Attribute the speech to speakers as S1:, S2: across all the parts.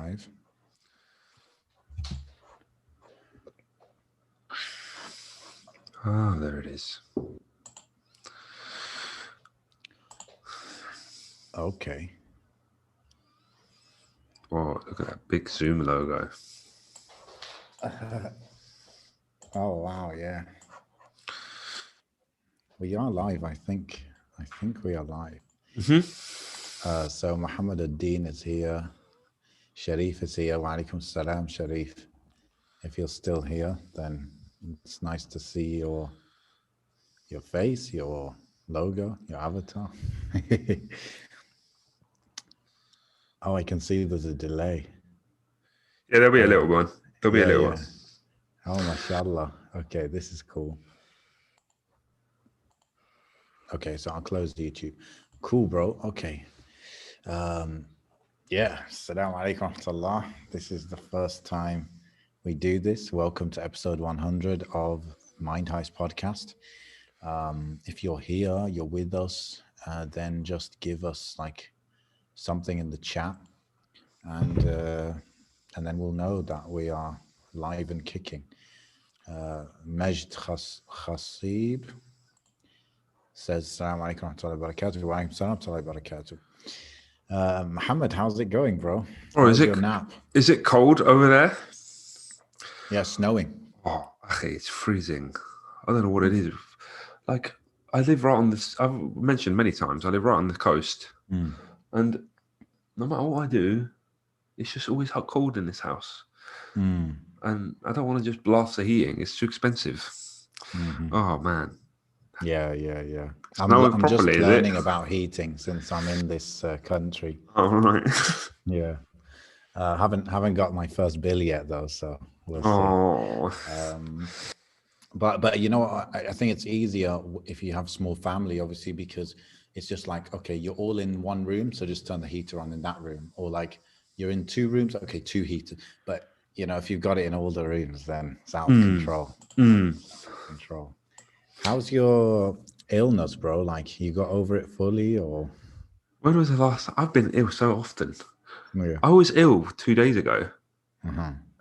S1: live.
S2: Oh, there it is.
S1: Okay.
S2: Oh, look at that big Zoom logo.
S1: Oh, wow, yeah. We are live, I think. I think we are live. So Muhammad ad-Din is here. Sharif is here. Wa alaikum salam, Sharif. If you're still here, then it's nice to see your face, your logo, your avatar. Oh, I can see there's a delay.
S2: Yeah, there'll be a little one. There'll be a little one.
S1: Oh, mashallah. Okay, this is cool. Okay, so I'll close YouTube. Cool, bro. Okay. Yeah. Assalamu alaikum warahmatullah. This is the first time we do this. Welcome to episode 100 of Mind Heist podcast. If you're here, you're with us, then just give us like something in the chat, and then we'll know that we are live and kicking. Majd Khasib says, Assalamu alaikum wa rahmatullahi wa barakatuh. Wa alaikum salam wa rahmatullahi wa barakatuh. Muhammad, how's it going, bro? How's your nap?
S2: Is it cold over there?
S1: Yeah, snowing.
S2: Oh, okay, it's freezing. I don't know what it is. Like, I live right on this. I've mentioned many times, I live right on the coast. And no matter what I do, it's just always hot cold in this house. And I don't want to just blast the heating. It's too expensive. Oh, man.
S1: Yeah. I'm just learning about heating since I'm in this country.
S2: Oh, right.
S1: Yeah. Haven't got my first bill yet though, so we'll see. But you know what? I think it's easier if you have small family, obviously, because it's just like, okay, you're all in one room, so just turn the heater on in that room, or like you're in two rooms, okay, two heaters. But you know, if you've got it in all the rooms, then it's out of control. Control. How's your illness, bro? Like, you got over it fully, or?
S2: When was the last? I've been ill so often.
S1: Yeah.
S2: I was ill 2 days ago.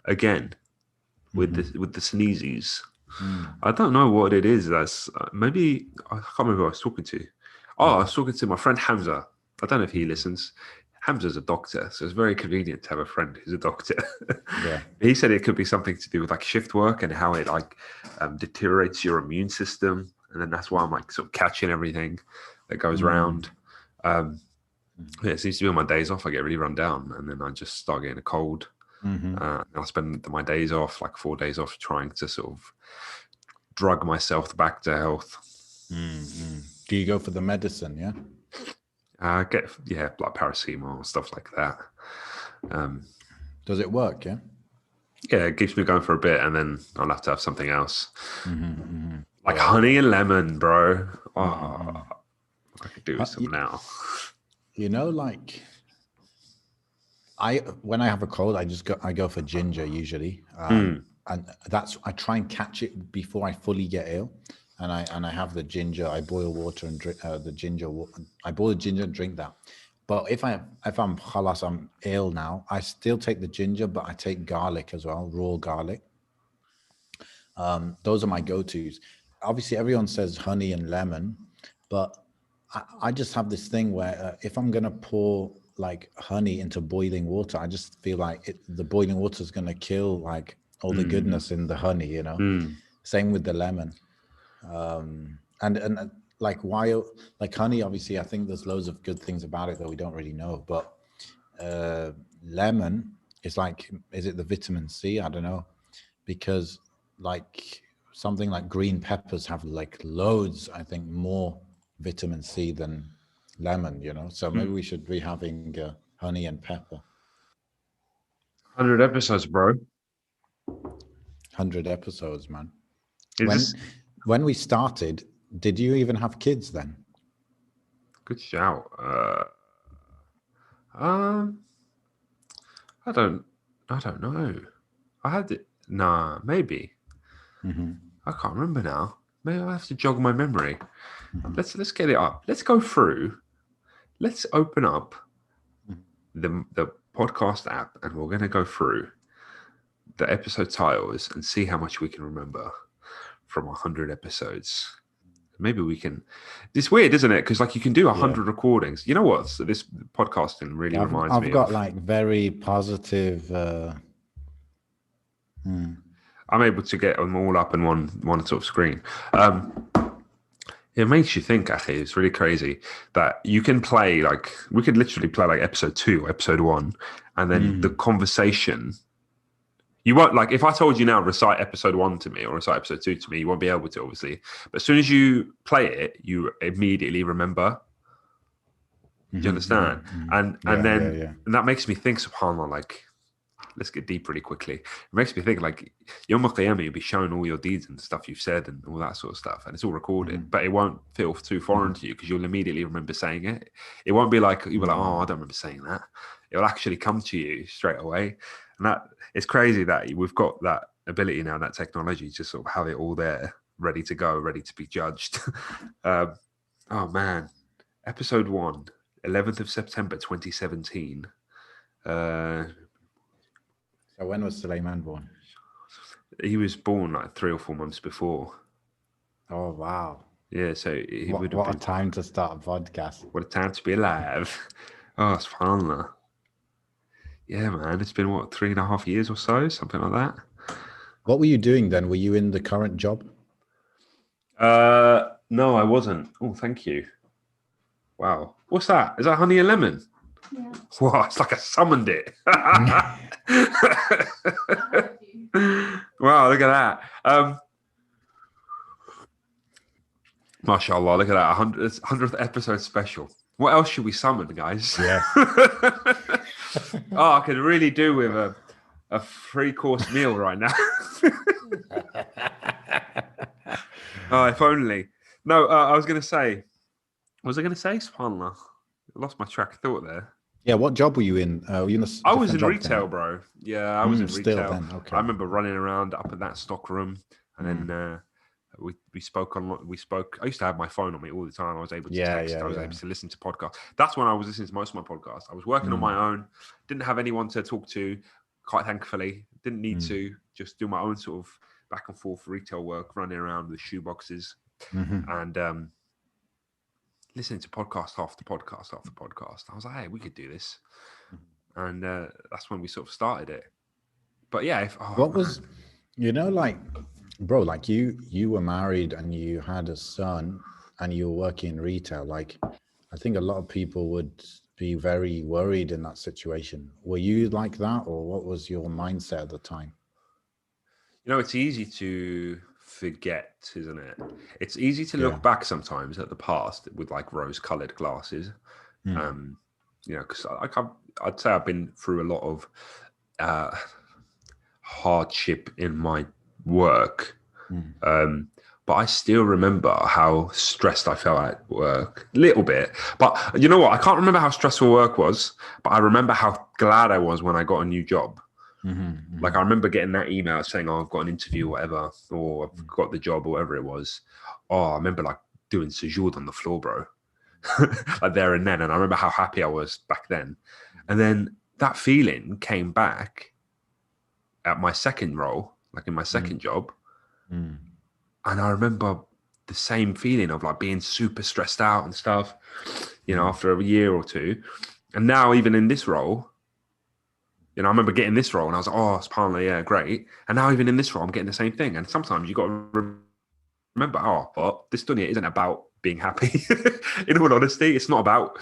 S2: Again, with the sneezes. I don't know what it is. That's maybe I can't remember who I was talking to. Oh, I was talking to my friend Hamza. I don't know if he listens. Hamza's a doctor, so it's very convenient to have a friend who's a doctor.
S1: Yeah.
S2: He said it could be something to do with like shift work and how it like deteriorates your immune system, and then that's why I'm like sort of catching everything that goes around. Yeah, it seems to be on my days off I get really run down, and then I just start getting a cold. And I spend my days off, like 4 days off, trying to sort of drug myself back to health.
S1: Do you go for the medicine? Yeah.
S2: Get like paracetamol, stuff like that.
S1: Does it work? Yeah.
S2: Yeah, it keeps me going for a bit, and then I'll have to have something else, like honey and lemon, bro. Oh, I could do with some now.
S1: You know, like when I have a cold, I go for ginger usually, and I try and catch it before I fully get ill. And I have the ginger. I boil water and drink the ginger. I boil the ginger and drink that. But if I'm khalas, I'm ill now, I still take the ginger, but I take garlic as well, raw garlic. Those are my go-tos. Obviously, everyone says honey and lemon, but I just have this thing where if I'm gonna pour like honey into boiling water, I just feel like the boiling water is gonna kill like all the goodness in the honey, you know. Same with the lemon. And like while like honey, obviously I think there's loads of good things about it that we don't really know, but lemon is like, is it the vitamin C? I don't know, because like something like green peppers have like loads, I think, more vitamin C than lemon, you know. So maybe we should be having honey and pepper.
S2: 100 episodes, bro.
S1: 100 episodes, man. When we started, did you even have kids then?
S2: Good shout. I don't know. I had it. Nah, maybe. I can't remember now. Maybe I have to jog my memory. Let's get it up. Let's go through. Let's open up the podcast app and we're going to go through the episode titles and see how much we can remember from 100 episodes. Maybe we can. It's weird, isn't it? Because like you can do 100 recordings. You know what? So this podcasting really reminds me
S1: I've got
S2: of.
S1: like very positive.
S2: I'm able to get them all up in one sort of screen. It makes you think, actually. It's really crazy that you can play like we could literally play like episode 2, episode 1, and then the conversation. You won't like if I told you now recite episode 1 to me or recite episode 2 to me, you won't be able to, obviously. But as soon as you play it, you immediately remember. Do you understand? And that makes me think, subhanAllah, like let's get deep really quickly. It makes me think like Yawm al-Qiyamah, you'll be shown all your deeds and stuff you've said and all that sort of stuff, and it's all recorded, but it won't feel too foreign to you because you'll immediately remember saying it. It won't be like you'll be like, oh, I don't remember saying that. It will actually come to you straight away. And that it's crazy that we've got that ability now, that technology to sort of have it all there, ready to go, ready to be judged. Oh man, episode 1, 11th of September 2017.
S1: So when was Suleiman born?
S2: He was born like 3 or 4 months before.
S1: Oh wow!
S2: Yeah, so he would have
S1: what
S2: been.
S1: A time to start a podcast.
S2: What a time to be alive! Oh, it's fun. Yeah, man, it's been what 3.5 years or so, something like that.
S1: What were you doing then? Were you in the current job?
S2: No, I wasn't. Oh, thank you. Wow, what's that? Is that honey and lemon?
S3: Yeah.
S2: Wow, it's like I summoned it. Wow, look at that. MashaAllah, look at that. 100th episode special. What else should we summon, guys?
S1: Yeah.
S2: I could really do with a 3-course meal right now. Oh, if only. No, I was going to say, what was I going to say? SubhanAllah. I lost my track of thought there.
S1: Yeah, what job were you in?
S2: I was in retail, bro. Yeah, I was in retail.
S1: Then, okay.
S2: I remember running around up in that stock room, and then we spoke on. We spoke. I used to have my phone on me all the time. I was able to text. I was able to listen to podcasts. That's when I was listening to most of my podcasts. I was working on my own. Didn't have anyone to talk to. Quite thankfully, didn't need to. Just do my own sort of back and forth retail work, running around with shoe boxes, and listening to podcast after podcast after podcast. I was like, hey, we could do this. And that's when we sort of started it. But yeah.
S1: Was, like, bro, like you were married and you had a son and you were working in retail. Like, I think a lot of people would be very worried in that situation. Were you like that, or what was your mindset at the time?
S2: It's easy to forget, isn't it? It's easy to look back sometimes at the past with like rose-colored glasses. Because I'd say I've been through a lot of hardship in my work, but I still remember how stressed I felt at work, a little bit. But you know what? I can't remember how stressful work was, but I remember how glad I was when I got a new job. Like I remember getting that email saying, "Oh, I've got an interview, or whatever, or I've got the job, or whatever it was." Oh, I remember like doing sujood on the floor, bro, like there and then. And I remember how happy I was back then. And then that feeling came back at my second role, like in my second job. And I remember the same feeling of like being super stressed out and stuff, after a year or two. And now even in this role, I remember getting this role and I was like, oh, subhanAllah, yeah, great. And now even in this role, I'm getting the same thing. And sometimes you got to remember, this dunya isn't about being happy. In all honesty, it's not about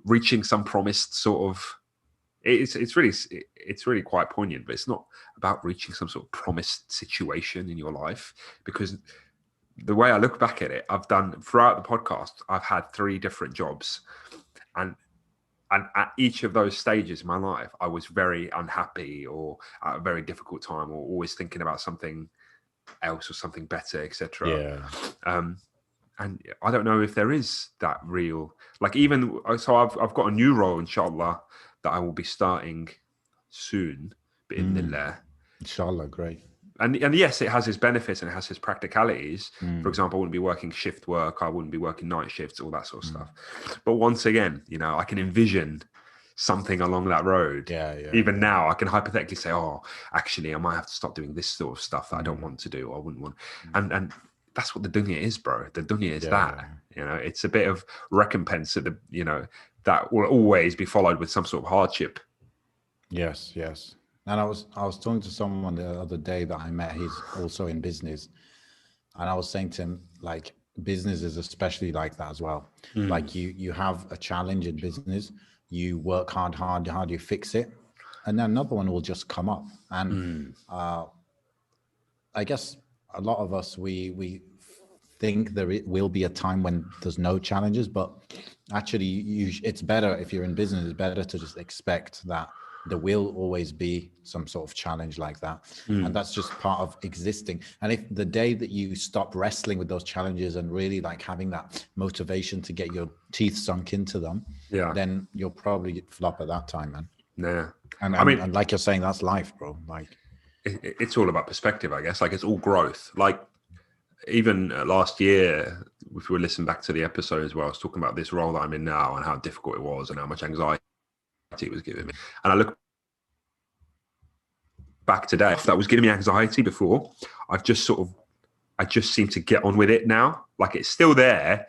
S2: reaching some promised sort of, it's really quite poignant, but it's not about reaching some sort of promised situation in your life. Because the way I look back at it, I've done throughout the podcast, I've had 3 different jobs, and at each of those stages in my life, I was very unhappy or at a very difficult time, or always thinking about something else or something better, etc. And I don't know if there is that real, like, even so I've got a new role, inshallah, that I will be starting soon, bi'idhnillah.
S1: Inshallah, great.
S2: And yes, it has its benefits and it has its practicalities. For example, I wouldn't be working shift work. I wouldn't be working night shifts, all that sort of stuff. But once again, I can envision something along that road.
S1: Yeah.
S2: Even now, I can hypothetically say, oh, actually, I might have to stop doing this sort of stuff that I don't want to do, or I wouldn't want. And that's what the dunya is, bro. The dunya is that. It's a bit of recompense at that will always be followed with some sort of hardship.
S1: Yes. And I was talking to someone the other day that I met. He's also in business, and I was saying to him, like, business is especially like that as well. Like you have a challenge in business, you work hard, you fix it, and then another one will just come up. And I guess a lot of us, we think there will be a time when there's no challenges, but actually it's better, if you're in business, it's better to just expect that there will always be some sort of challenge like that. And that's just part of existing. And if the day that you stop wrestling with those challenges and really like having that motivation to get your teeth sunk into them, then you'll probably flop at that time, man.
S2: Yeah.
S1: And like you're saying, that's life, bro. Like,
S2: it's all about perspective, I guess. Like, it's all growth. Like, even last year, if we listen back to the episode as well, I was talking about this role that I'm in now and how difficult it was and how much anxiety it was giving me. And I look back today, that was giving me anxiety before. I just seem to get on with it now. Like, it's still there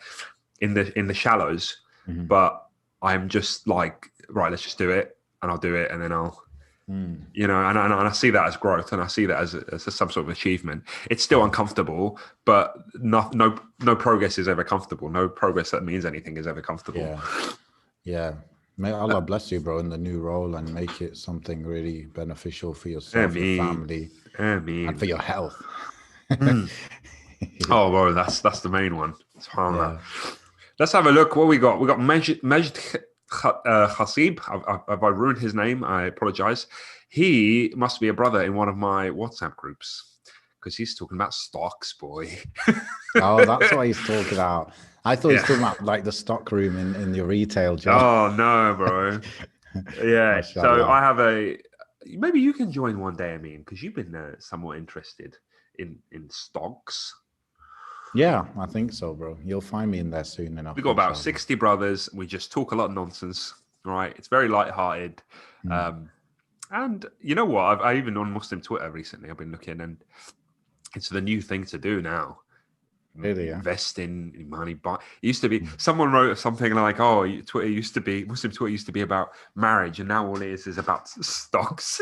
S2: in the shallows, but I'm just like, right, let's just do it, and I'll do it, and then I'll, and I see that as growth, and I see that as some sort of achievement. It's still uncomfortable, but no progress is ever comfortable. No progress that means anything is ever comfortable.
S1: Yeah. May Allah bless you, bro, in the new role, and make it something really beneficial for yourself, your family, and for your health.
S2: Oh, bro, that's the main one. Let's have a look. What we got? We got Majid Khasib. If I ruined his name, I apologize. He must be a brother in one of my WhatsApp groups, because he's talking about stocks, boy.
S1: Oh, that's what he's talking about. I thought he's talking about like the stock room in your retail job.
S2: Oh no, bro. Yeah. So I have maybe you can join one day, Amin, because you've been somewhat interested in stocks.
S1: Yeah, I think so, bro. You'll find me in there soon enough.
S2: We've got about 60 brothers. We just talk a lot of nonsense, right? It's very lighthearted. And you know what? I even on Muslim Twitter recently, I've been looking, and it's the new thing to do now.
S1: Really,
S2: invest in money. It used to be, someone wrote something like, oh, Muslim Twitter used to be about marriage, and now all it is about stocks.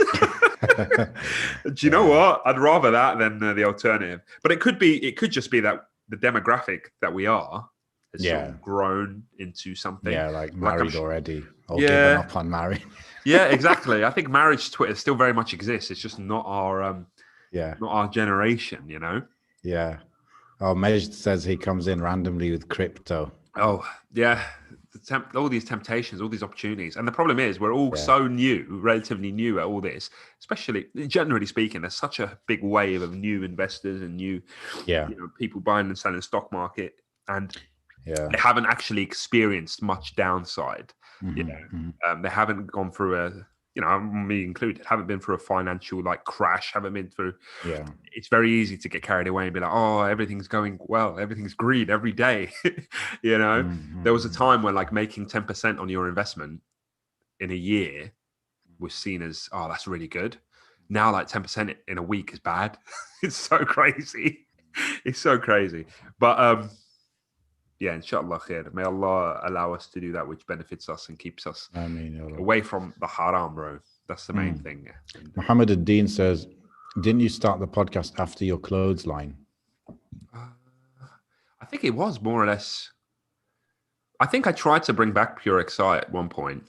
S2: Do you know what? I'd rather that than the alternative. But it could just be that the demographic that we are has sort of grown into something.
S1: Yeah, like married already, or
S2: given
S1: up on marriage.
S2: Yeah, exactly. I think marriage Twitter still very much exists. It's just not our not our generation, you know?
S1: Yeah. Oh, Majd says he comes in randomly with crypto.
S2: Oh, yeah. All these temptations, all these opportunities. And the problem is we're all so new, relatively new at all this, especially generally speaking, there's such a big wave of new investors and new people buying and selling the stock market. And they haven't actually experienced much downside. They haven't gone through me included, haven't been through a financial crash, haven't been through. Yeah. It's very easy to get carried away and be like, oh, everything's going well, everything's green every day. There was a time when making 10% on your investment in a year was seen as, oh, that's really good. Now 10% in a week is bad. It's so crazy. It's so crazy. But inshallah khair. May Allah allow us to do that which benefits us and keeps us away from the haram, bro. That's the main thing.
S1: Muhammad ad-Din says, didn't you start the podcast after your clothes line?
S2: I think it was more or less. I think I tried to bring back Pure XI at one point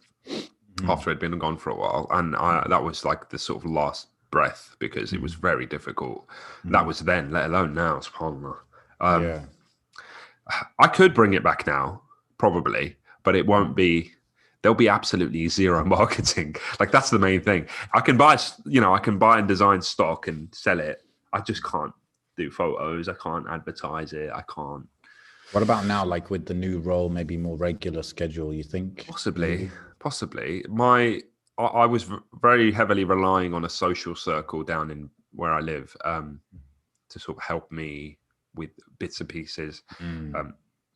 S2: after it'd been gone for a while. And that was the sort of last breath because it was very difficult. That was then, let alone now, subhanAllah. I could bring it back now, probably, but it won't be. There'll be absolutely zero marketing. That's the main thing. I can buy and design stock and sell it. I just can't do photos. I can't advertise it. I can't.
S1: What about now? With the new role, maybe more regular schedule. You think?
S2: Possibly. I was very heavily relying on a social circle down in where I live to sort of help me with bits and pieces.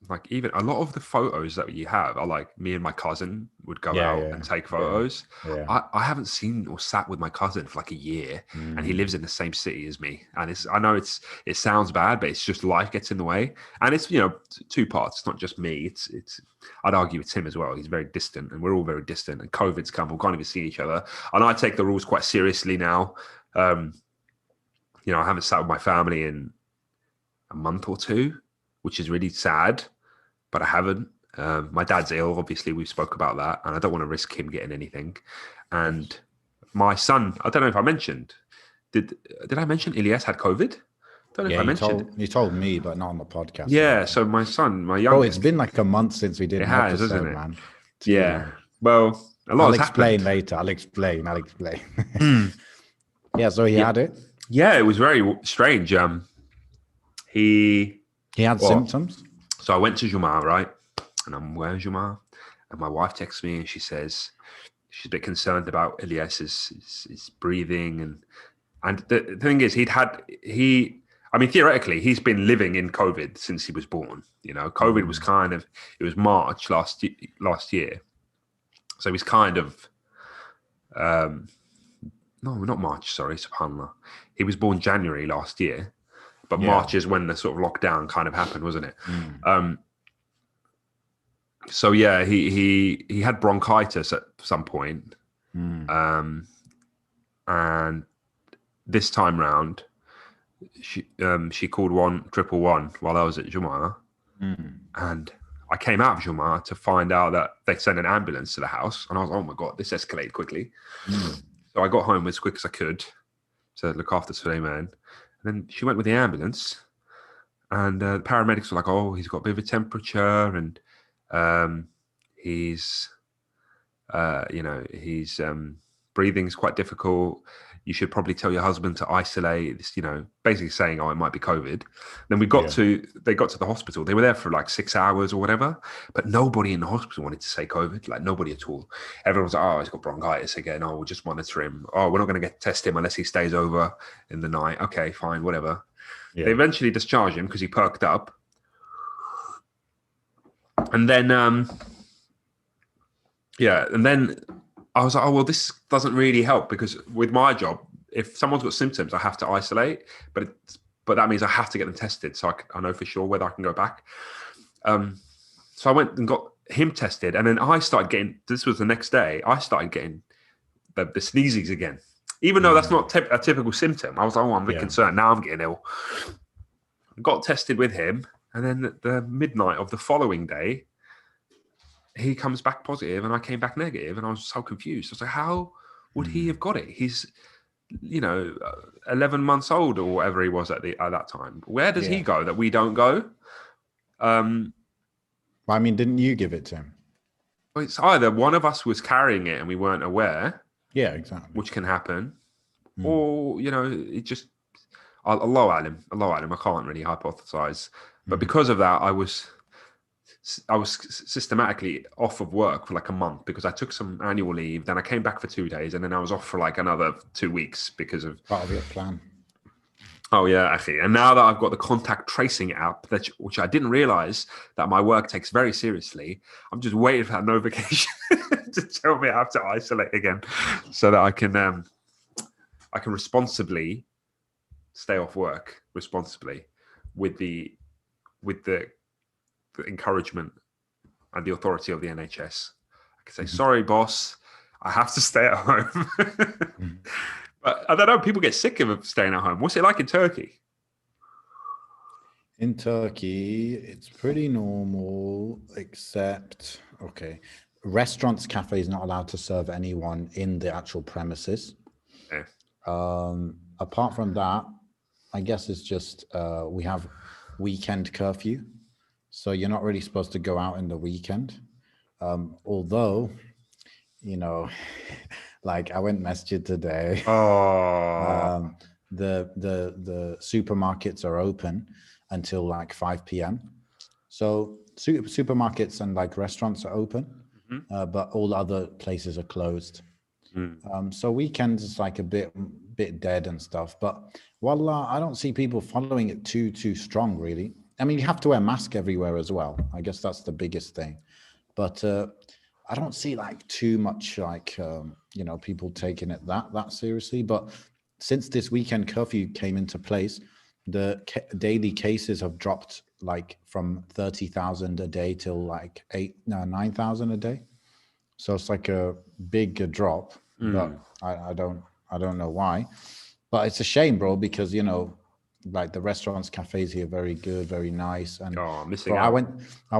S2: like even a lot of the photos that you have are like me and my cousin would go
S1: Yeah,
S2: out
S1: yeah,
S2: and take
S1: yeah,
S2: photos.
S1: yeah.
S2: I haven't seen or sat with my cousin for like a year, and he
S1: Mm.
S2: lives in the same city as me. And I know it sounds bad, but it's just life gets in the way. And it's, two parts. It's not just me. It's I'd argue it's him as well. He's very distant, and we're all very distant. And COVID's come, we can't even see each other. And I take the rules quite seriously now. I haven't sat with my family in a month or two, which is really sad, but I haven't. My dad's ill, obviously. We spoke about that, and I don't want to risk him getting anything. And my son, I don't know if I mentioned. Did I mention Ilyas had COVID? Don't know if
S1: Yeah,
S2: I mentioned.
S1: you told me, but not on the podcast.
S2: Yeah, so my son, my
S1: Bro, it's
S2: youngest,
S1: been like a month since we did
S2: it
S1: an
S2: has, hasn't
S1: episode,
S2: it?
S1: man. Too
S2: Yeah.
S1: long.
S2: Well, a lot
S1: I'll
S2: has
S1: explain
S2: happened.
S1: later. I'll explain.
S2: Mm.
S1: Yeah, so he
S2: Yeah.
S1: had it.
S2: Yeah, it was very strange. He
S1: had symptoms.
S2: So I went to Juma, right? And I'm wearing Juma, and my wife texts me and she says she's a bit concerned about Ilyas's breathing, and the thing is theoretically he's been living in COVID since he was born. COVID was it was March last year, so he's kind of no, not March, sorry, subhanallah. He was born January last year, but March is when the sort of lockdown kind of happened, wasn't it? So yeah, he had bronchitis at some point. And this time round, she called 111 while I was at Juma, and I came out of Juma to find out that they sent an ambulance to the house, and I was, oh my god, this escalated quickly. So I got home as quick as I could to look after Suleiman, and then she went with the ambulance, and the paramedics were like, oh, he's got a bit of a temperature, and he's breathing's quite difficult. You should probably tell your husband to isolate this, basically saying, oh, it might be COVID. Then they got to the hospital. They were there for like 6 hours or whatever, but nobody in the hospital wanted to say COVID, like nobody at all. Everyone was like, oh, he's got bronchitis again. Oh, we'll just monitor him. Oh, we're not going to test him unless he stays over in the night. Okay, fine, whatever. Yeah. They eventually discharged him because he perked up. And then, and then I was like, oh, well, this doesn't really help because with my job, if someone's got symptoms, I have to isolate, but that means I have to get them tested so I know for sure whether I can go back. So I went and got him tested, and then I started getting, this was the next day, I started getting the sneezes again. Even though that's not a typical symptom, I was like, oh, I'm a bit concerned. Now I'm getting ill. Got tested with him, and then at the midnight of the following day, he comes back positive and I came back negative, and I was so confused. I was like, how would he have got it? He's, 11 months old or whatever he was at that time. Where does he go that we don't go?
S1: I mean, didn't you give it to him?
S2: Well, it's either one of us was carrying it and we weren't aware.
S1: Yeah, exactly.
S2: Which can happen. Or, it just, Allah alim, I can't really hypothesize. But because of that, I was systematically off of work for like a month because I took some annual leave. Then I came back for 2 days, and then I was off for like another 2 weeks because of
S1: part of your plan.
S2: Oh yeah, actually. And now that I've got the contact tracing app, which I didn't realize that my work takes very seriously, I'm just waiting for that notification to tell me I have to isolate again, so that I can responsibly stay off work responsibly with the encouragement and the authority of the NHS. I can say, sorry, boss, I have to stay at home. But I don't know, people get sick of staying at home. What's it like in Turkey?
S1: In Turkey, it's pretty normal, except, restaurants, cafes not allowed to serve anyone in the actual premises.
S2: Yeah.
S1: Apart from that, I guess it's just we have weekend curfew. So you're not really supposed to go out in the weekend. Although, like I went masjid today.
S2: Oh.
S1: The supermarkets are open until like 5 p.m. So supermarkets and like restaurants are open, but all other places are closed. So weekends is like a bit dead and stuff. But wallah, I don't see people following it too strong really. I mean, you have to wear a mask everywhere as well. I guess that's the biggest thing. But I don't see like too much like people taking it that seriously. But since this weekend curfew came into place, the daily cases have dropped like from 30,000 a day till like 9,000 a day. So it's like a big drop, but I don't know why. But it's a shame, bro, because like the restaurants, cafes here, very good, very nice. And
S2: Oh, missing
S1: bro,
S2: out.
S1: I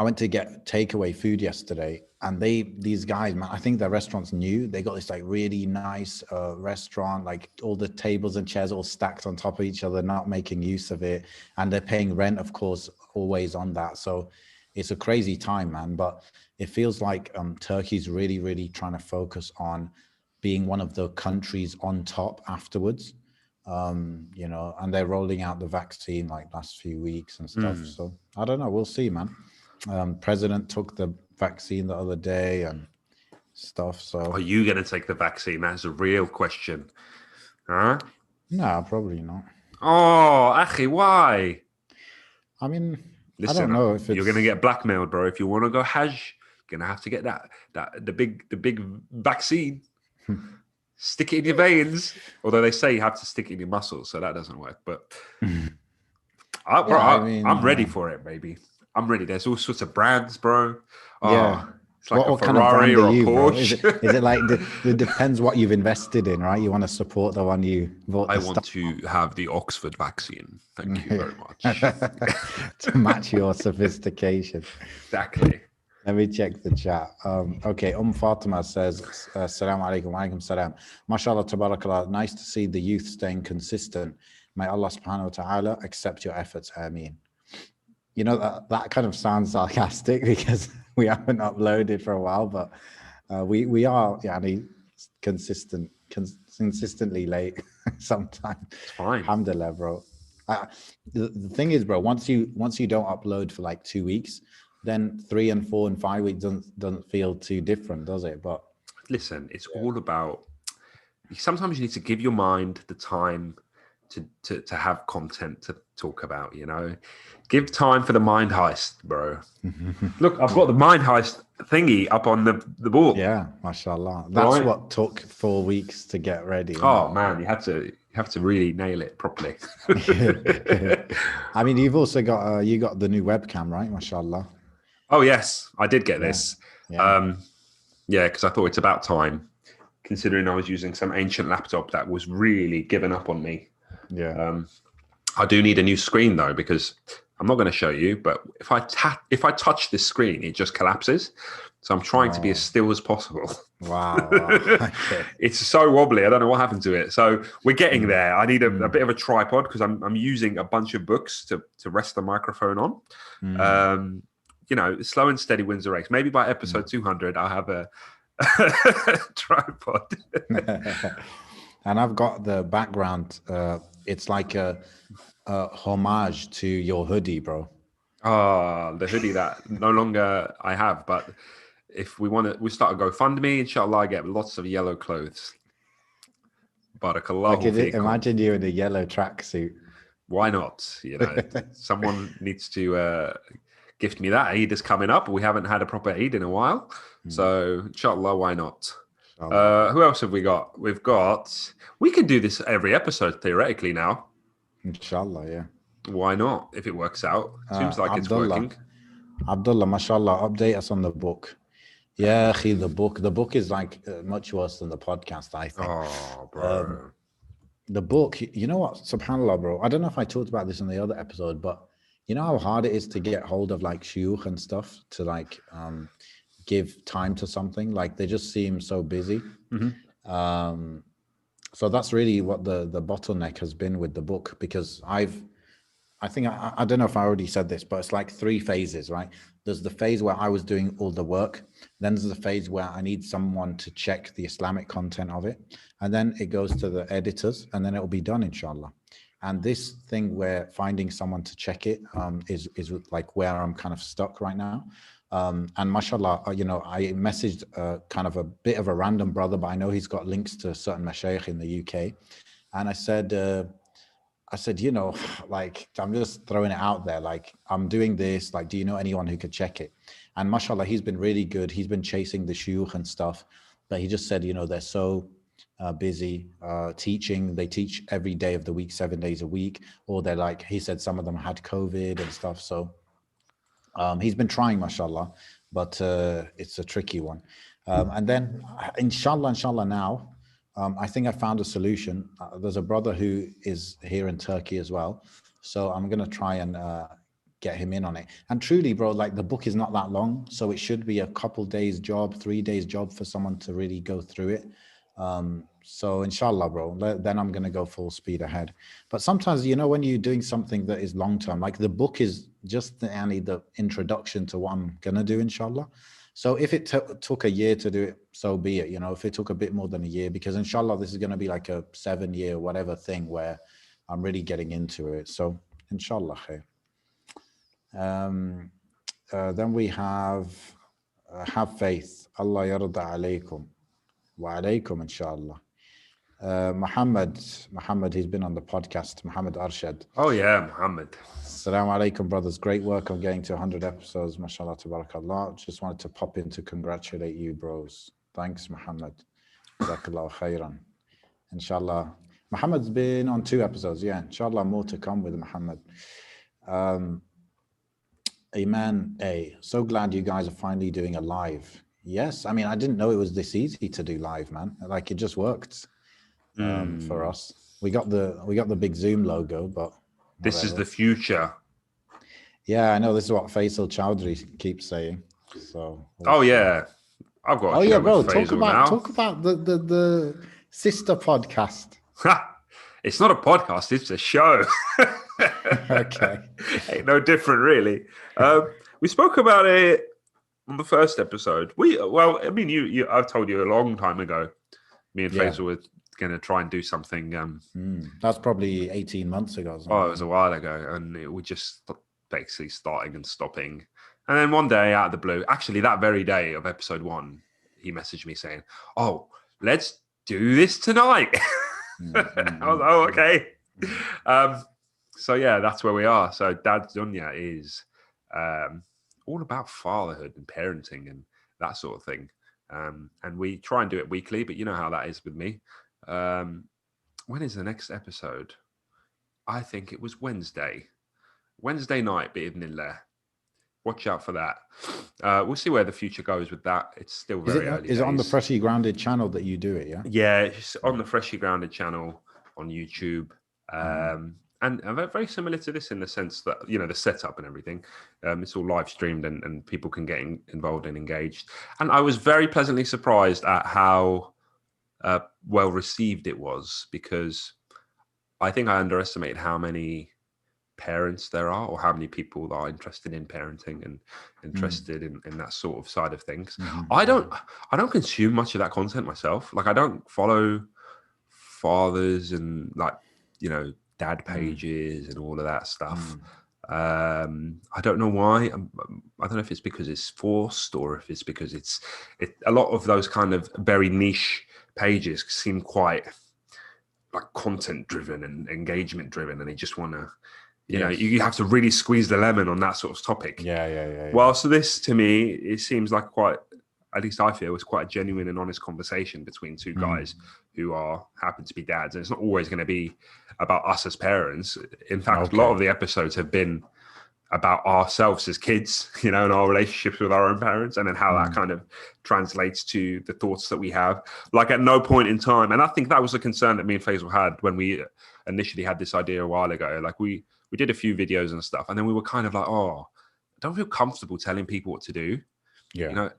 S1: went to get takeaway food yesterday, and these guys, man, I think their restaurant's new. They got this like really nice restaurant, like all the tables and chairs all stacked on top of each other, not making use of it, and they're paying rent, of course, always on that. So it's a crazy time, man. But it feels like Turkey's really, really trying to focus on being one of the countries on top afterwards. And they're rolling out the vaccine like last few weeks and stuff. So I don't know. We'll see, man. President took the vaccine the other day and stuff. So
S2: Are you going to take the vaccine? That's a real question. Huh?
S1: no, probably not.
S2: Oh, Akhi, why?
S1: I mean,
S2: Listen,
S1: I don't know if
S2: you're going to get blackmailed, bro. If you want to go Hajj, you're going to have to get the big vaccine. Stick it in your veins. Although they say you have to stick it in your muscles, so that doesn't work. But I'm ready for it, baby. I'm ready. There's all sorts of brands, bro.
S1: Yeah.
S2: It's like
S1: what
S2: a
S1: kind of
S2: Ferrari
S1: brand
S2: or
S1: are
S2: a
S1: you, bro?
S2: Porsche.
S1: Is it like it depends what you've invested in, right? You want to support the one you bought.
S2: I want to have the Oxford vaccine. Thank you very much.
S1: To match your sophistication.
S2: Exactly.
S1: Let me check the chat. Okay, Fatima says, Assalamu alaikum wa alaikum salam. MashaAllah, tabarakallah. Nice to see the youth staying consistent. May Allah subhanahu wa ta'ala accept your efforts. Ameen. You know, that kind of sounds sarcastic because we haven't uploaded for a while, but we are consistently late sometimes.
S2: It's fine.
S1: Alhamdulillah, bro. The thing is, bro, once you don't upload for like 2 weeks, then 3 and 4 and 5 weeks doesn't feel too different, does it? But
S2: listen, it's all about, sometimes you need to give your mind the time to have content to talk about, give time for the Mind Heist, bro. Look, I've got the Mind Heist thingy up on the board.
S1: Yeah, mashallah. That's right. What took 4 weeks to get ready.
S2: Oh man, you have to really nail it properly.
S1: I mean, you've also got you got the new webcam, right? Mashallah.
S2: Oh yes, I did get this.
S1: Yeah,
S2: because I thought it's about time, considering I was using some ancient laptop that was really giving up on me.
S1: Yeah.
S2: I do need a new screen though, because I'm not going to show you, but if I touch this screen, it just collapses. So I'm trying to be as still as possible.
S1: Wow. Okay.
S2: It's so wobbly. I don't know what happened to it. So we're getting there. I need a bit of a tripod because I'm using a bunch of books to rest the microphone on. Slow and steady wins the race. Maybe by episode 200, I'll have a tripod.
S1: And I've got the background. It's like a homage to your hoodie, bro.
S2: Oh, the hoodie that no longer I have. But if we start a GoFundMe, inshallah, I get lots of yellow clothes. Barakallahu.
S1: Imagine you in a yellow tracksuit.
S2: Why not? Someone needs to gift me that. Eid is coming up. We haven't had a proper Eid in a while. So inshallah, why not? Who else have we got? We can do this every episode theoretically now.
S1: Inshallah, yeah.
S2: Why not? If it works out. Seems like it's working.
S1: Abdullah, mashallah, update us on the book. Yeah, the book is like much worse than the podcast, I think.
S2: Oh, bro.
S1: The book, you know what? SubhanAllah, bro. I don't know if I talked about this in the other episode, but you know how hard it is to get hold of like shuyukh and stuff to like give time to something? Like they just seem so busy. So that's really what the bottleneck has been with the book, because I don't know if I already said this, but it's like 3 phases, right? There's the phase where I was doing all the work. Then there's the phase where I need someone to check the Islamic content of it. And then it goes to the editors, and then it'll be done, inshallah. And this thing where finding someone to check it is like where I'm kind of stuck right now. And mashallah, I messaged kind of a bit of a random brother, but I know he's got links to certain mashayikh in the UK. And I said, I said, you know, like, I'm just throwing it out there. Like, I'm doing this. Like, do you know anyone who could check it? And mashallah, he's been really good. He's been chasing the shuyukh and stuff. But he just said, you know, they're so busy teaching. They teach every day of the week, 7 days a week. Or they're like, he said some of them had COVID and stuff. So he's been trying, mashallah, but it's a tricky one. And then, inshallah now, I think I found a solution. There's a brother who is here in Turkey as well. So I'm going to try and get him in on it. And truly, bro, like the book is not that long. So it should be a couple days job, 3 days job for someone to really go through it. So inshallah, bro, then I'm going to go full speed ahead. But sometimes, you know, when you're doing something that is long term, like the book is just the introduction to what I'm going to do, inshallah. So if it took a year to do it, so be it. You know, if it took a bit more than a year, because inshallah, this is going to be like a 7-year, whatever thing where I'm really getting into it. So inshallah, khair. Then we have faith. Allah yarda alaykum. Wa alaykum, inshallah. Muhammad, he's been on the podcast. Muhammad Arshad.
S2: Oh yeah, Muhammad.
S1: Assalamu alaikum, brothers. Great work on getting to 100 episodes. MashaAllah, tabarakallah. Just wanted to pop in to congratulate you, bros. Thanks, Muhammad. Jazakallah khairan. Inshallah. Muhammad's been on 2 episodes. Yeah, inshallah, more to come with Muhammad. Amen. So glad you guys are finally doing a live. Yes, I mean, I didn't know it was this easy to do live, man. Like it just worked for us. We got the big Zoom logo, but
S2: this
S1: whatever.
S2: is the future.
S1: Yeah, I know this is what Faisal Chowdhury keeps saying. So
S2: yeah, I've got.
S1: Oh yeah, bro. Talk about the sister podcast.
S2: It's not a podcast; it's a show.
S1: Okay,
S2: ain't no different, really. We spoke about it on the first episode. I've told you a long time ago. Me and Faisal were going to try and do something.
S1: That's probably 18 months ago.
S2: It was a while ago, and it was just basically starting and stopping. And then one day, out of the blue, actually that very day of episode 1, he messaged me saying, "Oh, let's do this tonight." I was like, "Oh, okay." So yeah, that's where we are. So Dad's Dunya is all about fatherhood and parenting and that sort of thing. And we try and do it weekly, but you know how that is with me. When is the next episode? I think it was Wednesday night, bi'idhnillah. Watch out for that. We'll see where the future goes with that. It's still very early.
S1: Is it on the Freshly Grounded channel that you do it? Yeah.
S2: Yeah, it's on the Freshly Grounded channel on YouTube. And very similar to this in the sense that, you know, the setup and everything, it's all live streamed and people can get involved and engaged. And I was very pleasantly surprised at how well received it was, because I think I underestimated how many parents there are, or how many people that are interested in parenting and interested in that sort of side of things. I don't consume much of that content myself. Like I don't follow fathers and like, you know, dad pages and all of that stuff. I don't know why. I don't know if it's because it's forced or if it's because it's a lot of those kind of very niche pages seem quite like content driven and engagement driven, and they just want to, you know, you have to really squeeze the lemon on that sort of topic.
S1: Yeah.
S2: Well, so this to me, it seems like quite, at least I feel, it's quite a genuine and honest conversation between two guys who happen to be dads. And it's not always going to be about us as parents. In fact, a lot of the episodes have been about ourselves as kids, you know, and our relationships with our own parents, and then how that kind of translates to the thoughts that we have. Like at no point in time, and I think that was a concern that me and Faisal had when we initially had this idea a while ago. Like we did a few videos and stuff, and then we were kind of like, I don't feel comfortable telling people what to do. Yeah. You know,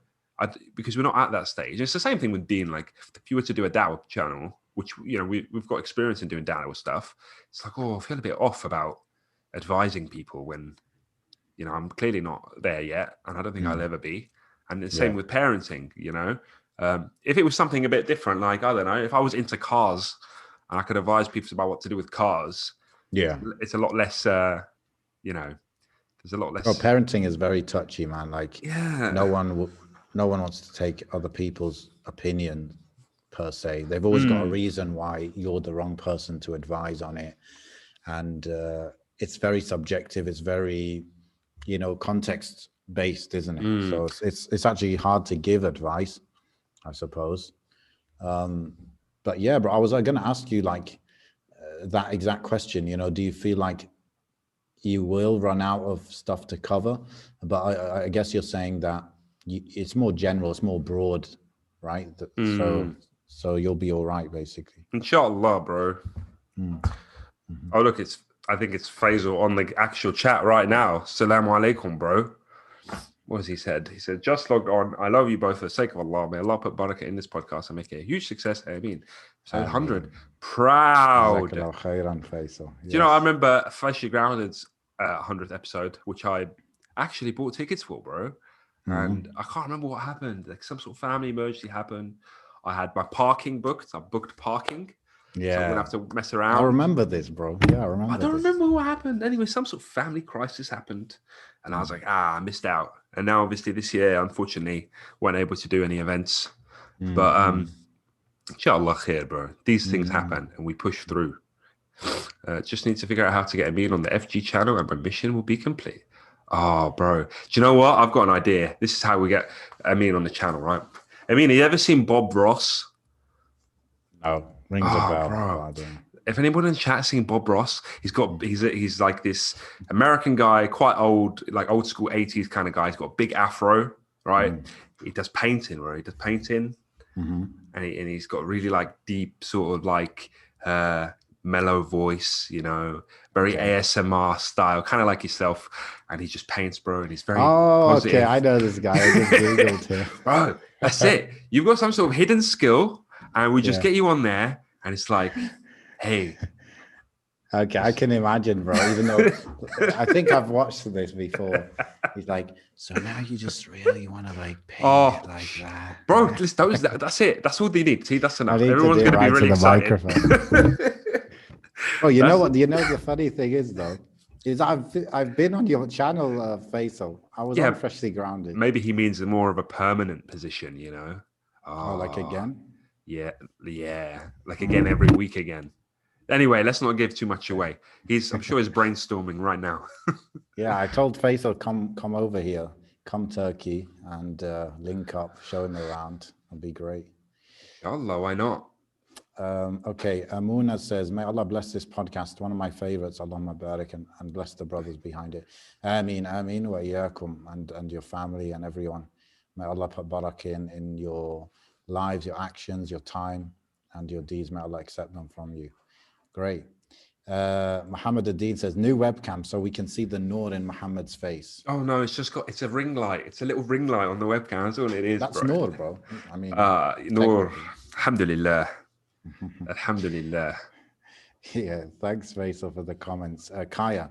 S2: because we're not at that stage. It's the same thing with Dean. Like if you were to do a dawah channel, which, you know, we've got experience in doing dawah stuff, it's like, I feel a bit off about advising people when, you know, I'm clearly not there yet, and I don't think I'll ever be. And the same with parenting, you know. If it was something a bit different, like, I don't know, if I was into cars and I could advise people about what to do with cars, it's a lot less, you know, there's a lot less.
S1: Well, parenting is very touchy, man. Like, no one wants to take other people's opinion per se. They've always got a reason why you're the wrong person to advise on it. and it's very subjective. It's very, context based, isn't it? So it's actually hard to give advice, I suppose. But yeah, bro, I was going to ask you like that exact question. Do you feel like you will run out of stuff to cover? But I guess you're saying that it's more general, it's more broad, right? So you'll be all right, basically.
S2: Inshallah, bro. Oh, look, I think it's Faisal on the actual chat right now. Salaam alaikum, bro. What has he said? He said, just logged on. I love you both for the sake of Allah. May Allah put barakah in this podcast and make it a huge success. Ameen. So 100. Proud. Do you know, I remember Freshly Grounded's 100th episode, which I actually bought tickets for, bro. And I can't remember what happened. Like some sort of family emergency happened. I had my parking booked. I booked parking.
S1: Yeah.
S2: So I'm going to have to mess around.
S1: I remember this, bro. Yeah, I remember.
S2: I don't remember what happened. Anyway, some sort of family crisis happened. And I was like, I missed out. And now, obviously, this year, unfortunately, weren't able to do any events. But inshallah khair, bro. These things happen and we push through. Just need to figure out how to get Amin on the FG channel and my mission will be complete. Oh, bro. Do you know what? I've got an idea. This is how we get Amin on the channel, right? Amin, have you ever seen Bob Ross?
S1: No, rings a bell.
S2: Bro. If anyone in the chat has seen Bob Ross, he's like this American guy, quite old, like old school 80s kind of guy. He's got a big afro, right? He does painting, right? He does painting. And he's got really like deep sort of like mellow voice, very ASMR style, kind of like yourself. And he just paints, bro, and he's very positive.
S1: Okay, I know this guy. I just Googled him.
S2: Bro, that's it. You've got some sort of hidden skill, and we just get you on there, and it's like, hey.
S1: Okay, I can imagine, bro. Even though I think I've watched this before. He's like, so now you just really want to like paint it like that,
S2: bro. That's it. That's all they need. See, that's enough.
S1: Everyone's going to be really excited. Oh, you know what? You know the funny thing is though, is I've been on your channel, Faisal. I was on Freshly Grounded.
S2: Maybe he means more of a permanent position,
S1: like again?
S2: Yeah, like again every week again. Anyway, let's not give too much away. I'm sure he's brainstorming right now.
S1: Yeah, I told Faisal, come over here, come Turkey, and link up, show him around. It'd be great.
S2: Allah, why not?
S1: Okay, Amuna says, may Allah bless this podcast, one of my favorites, Allahumma barik, and bless the brothers behind it. Ameen, wa iyaakum, and your family and everyone. May Allah put barakah in your lives, your actions, your time, and your deeds. May Allah accept them from you. Great. Muhammad Adid says, new webcam so we can see the Noor in Muhammad's face.
S2: Oh no, it's a ring light. It's a little ring light on the webcam. That's all it is.
S1: That's bro. Noor, bro. I mean,
S2: Noor. Alhamdulillah. Alhamdulillah.
S1: Yeah, thanks, Faisal, for the comments. Kaya,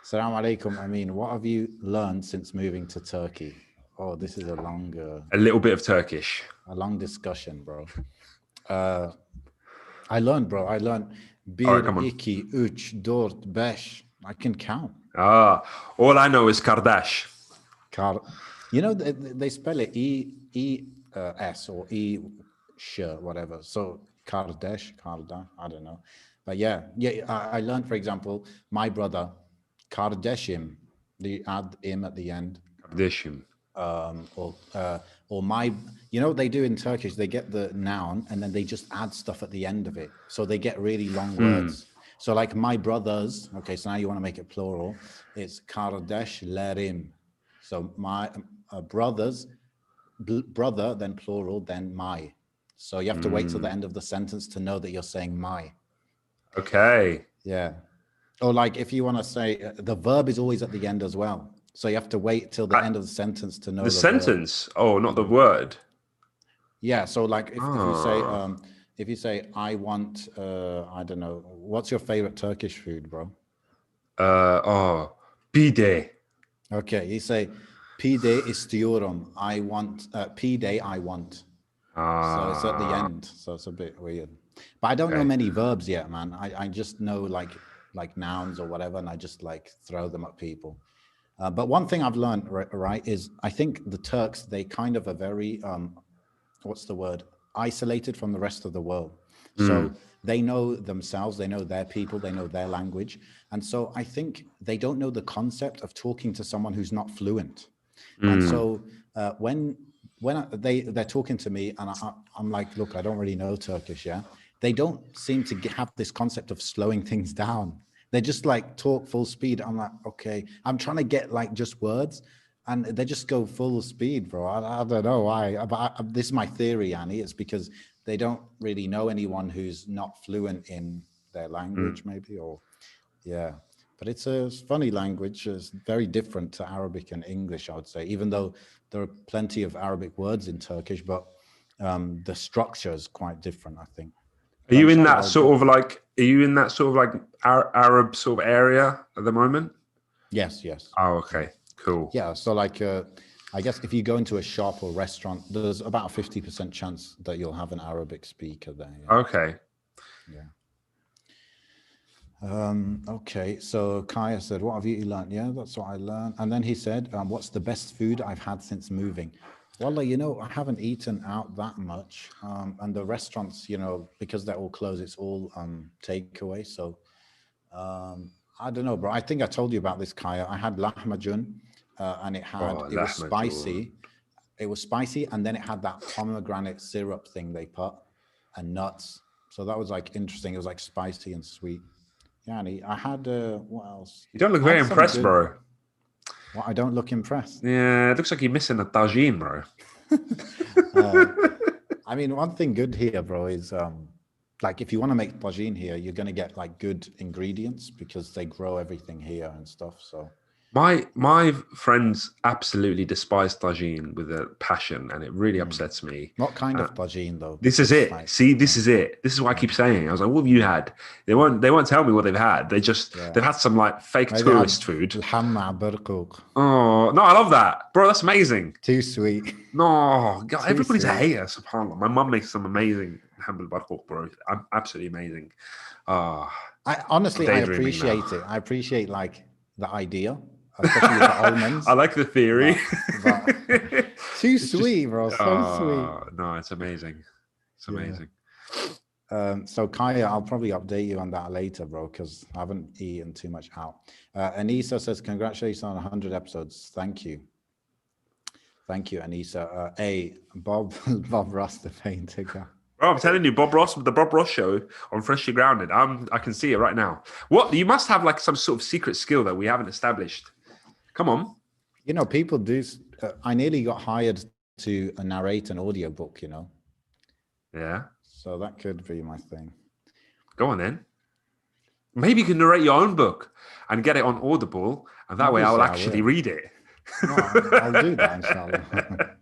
S1: Assalamu alaikum. I mean, what have you learned since moving to Turkey? Oh, this is a
S2: little bit of Turkish.
S1: A long discussion, bro. I learned bir, iki, üç, dört, beş. I can count.
S2: All I know is Kardash.
S1: They spell it S or sh, whatever. So Kardesh, I don't know. But yeah, I learned, for example, my brother, Kardeshim, they add im at the end.
S2: Kardeshim.
S1: Or my, what they do in Turkish, they get the noun and then they just add stuff at the end of it. So they get really long words. So like my brothers, okay, so now you want to make it plural, it's kardeşlerim. So my brothers, brother, then plural, then my. So you have to wait till the end of the sentence to know that you're saying my.
S2: Okay.
S1: Yeah. Or like if you want to say, the verb is always at the end as well. So you have to wait till the end of the sentence to know
S2: the sentence. Verb. Oh, not the word.
S1: Yeah. So like if you say, I want, I don't know, what's your favorite Turkish food, bro?
S2: Pide.
S1: Okay. You say, pide istiyorum. I want, pide I want. So it's at the end. So it's a bit weird. But I don't know many verbs yet, man. I just know like nouns or whatever, and I just like throw them at people. But one thing I've learned, right, is I think the Turks, they kind of are very, what's the word? Isolated from the rest of the world. So they know themselves, they know their people, they know their language. And so I think they don't know the concept of talking to someone who's not fluent. And so they're talking to me and I'm like, look, I don't really know Turkish. Yeah. They don't seem to have this concept of slowing things down. They just like talk full speed. I'm like, okay, I'm trying to get like just words and they just go full speed, bro. I don't know why, but this is my theory, Annie. It's because they don't really know anyone who's not fluent in their language, maybe, or yeah. But it's a funny language. It's very different to Arabic and English, I would say, even though there are plenty of Arabic words in Turkish, but the structure is quite different, I think.
S2: Are
S1: But
S2: you in
S1: inshallah,
S2: that sort of like? Are you in that sort of like Arab sort of area at the moment?
S1: yes, yes.
S2: Oh, okay, cool.
S1: Yeah, so like, I guess if you go into a shop or restaurant, there's about a 50% chance that you'll have an Arabic speaker there. Yeah.
S2: Okay.
S1: Yeah. Okay, so Kaya said, what have you learned? Yeah, that's what I learned. And then he said, what's the best food I've had since moving? Well, you know, I haven't eaten out that much. And the restaurants, you know, because they're all closed, it's all takeaway. So I don't know, bro. I think I told you about this, Kaya. I had lahmacun and it was spicy. It was spicy, and then it had that pomegranate syrup thing they put and nuts. So that was like interesting. It was like spicy and sweet. Yeah, and I had what else?
S2: You don't look very impressed, bro.
S1: Well, I don't look impressed.
S2: Yeah, it looks like you're missing a tagine, bro.
S1: I mean, one thing good here, bro, is like if you want to make tagine here, you're gonna get like good ingredients because they grow everything here and stuff. So
S2: my friends absolutely despise tagine with a passion, and it really upsets me.
S1: What kind of tagine though?
S2: This is it. Like, see, this is it. This is what I keep saying. I was like, "What have you had?" They won't tell me what they've had. They've had some like fake tourist food. Oh no, I love that, bro. That's amazing.
S1: Too sweet.
S2: No, God, everybody's a hater. SubhanAllah. My mum makes some amazing hamburger barqoq, bro. I'm absolutely amazing.
S1: I honestly, I appreciate it. I appreciate like the idea. Especially with the almonds.
S2: I like the theory.
S1: But too sweet, bro. So sweet.
S2: No, it's amazing. It's amazing.
S1: So Kaya, I'll probably update you on that later, bro, because I haven't eaten too much out. Anissa says, congratulations on 100 episodes. Thank you. Thank you, Anissa. Bob Ross, the painter guy.
S2: Bro, I'm telling you, the Bob Ross show on Freshly Grounded. I can see it right now. What? You must have like some sort of secret skill that we haven't established. Come on.
S1: You know, people do. I nearly got hired to narrate an audiobook, you know.
S2: Yeah.
S1: So that could be my thing.
S2: Go on then. Maybe you can narrate your own book and get it on Audible, and that way I'll actually read it.
S1: No, I'll do that, inshallah.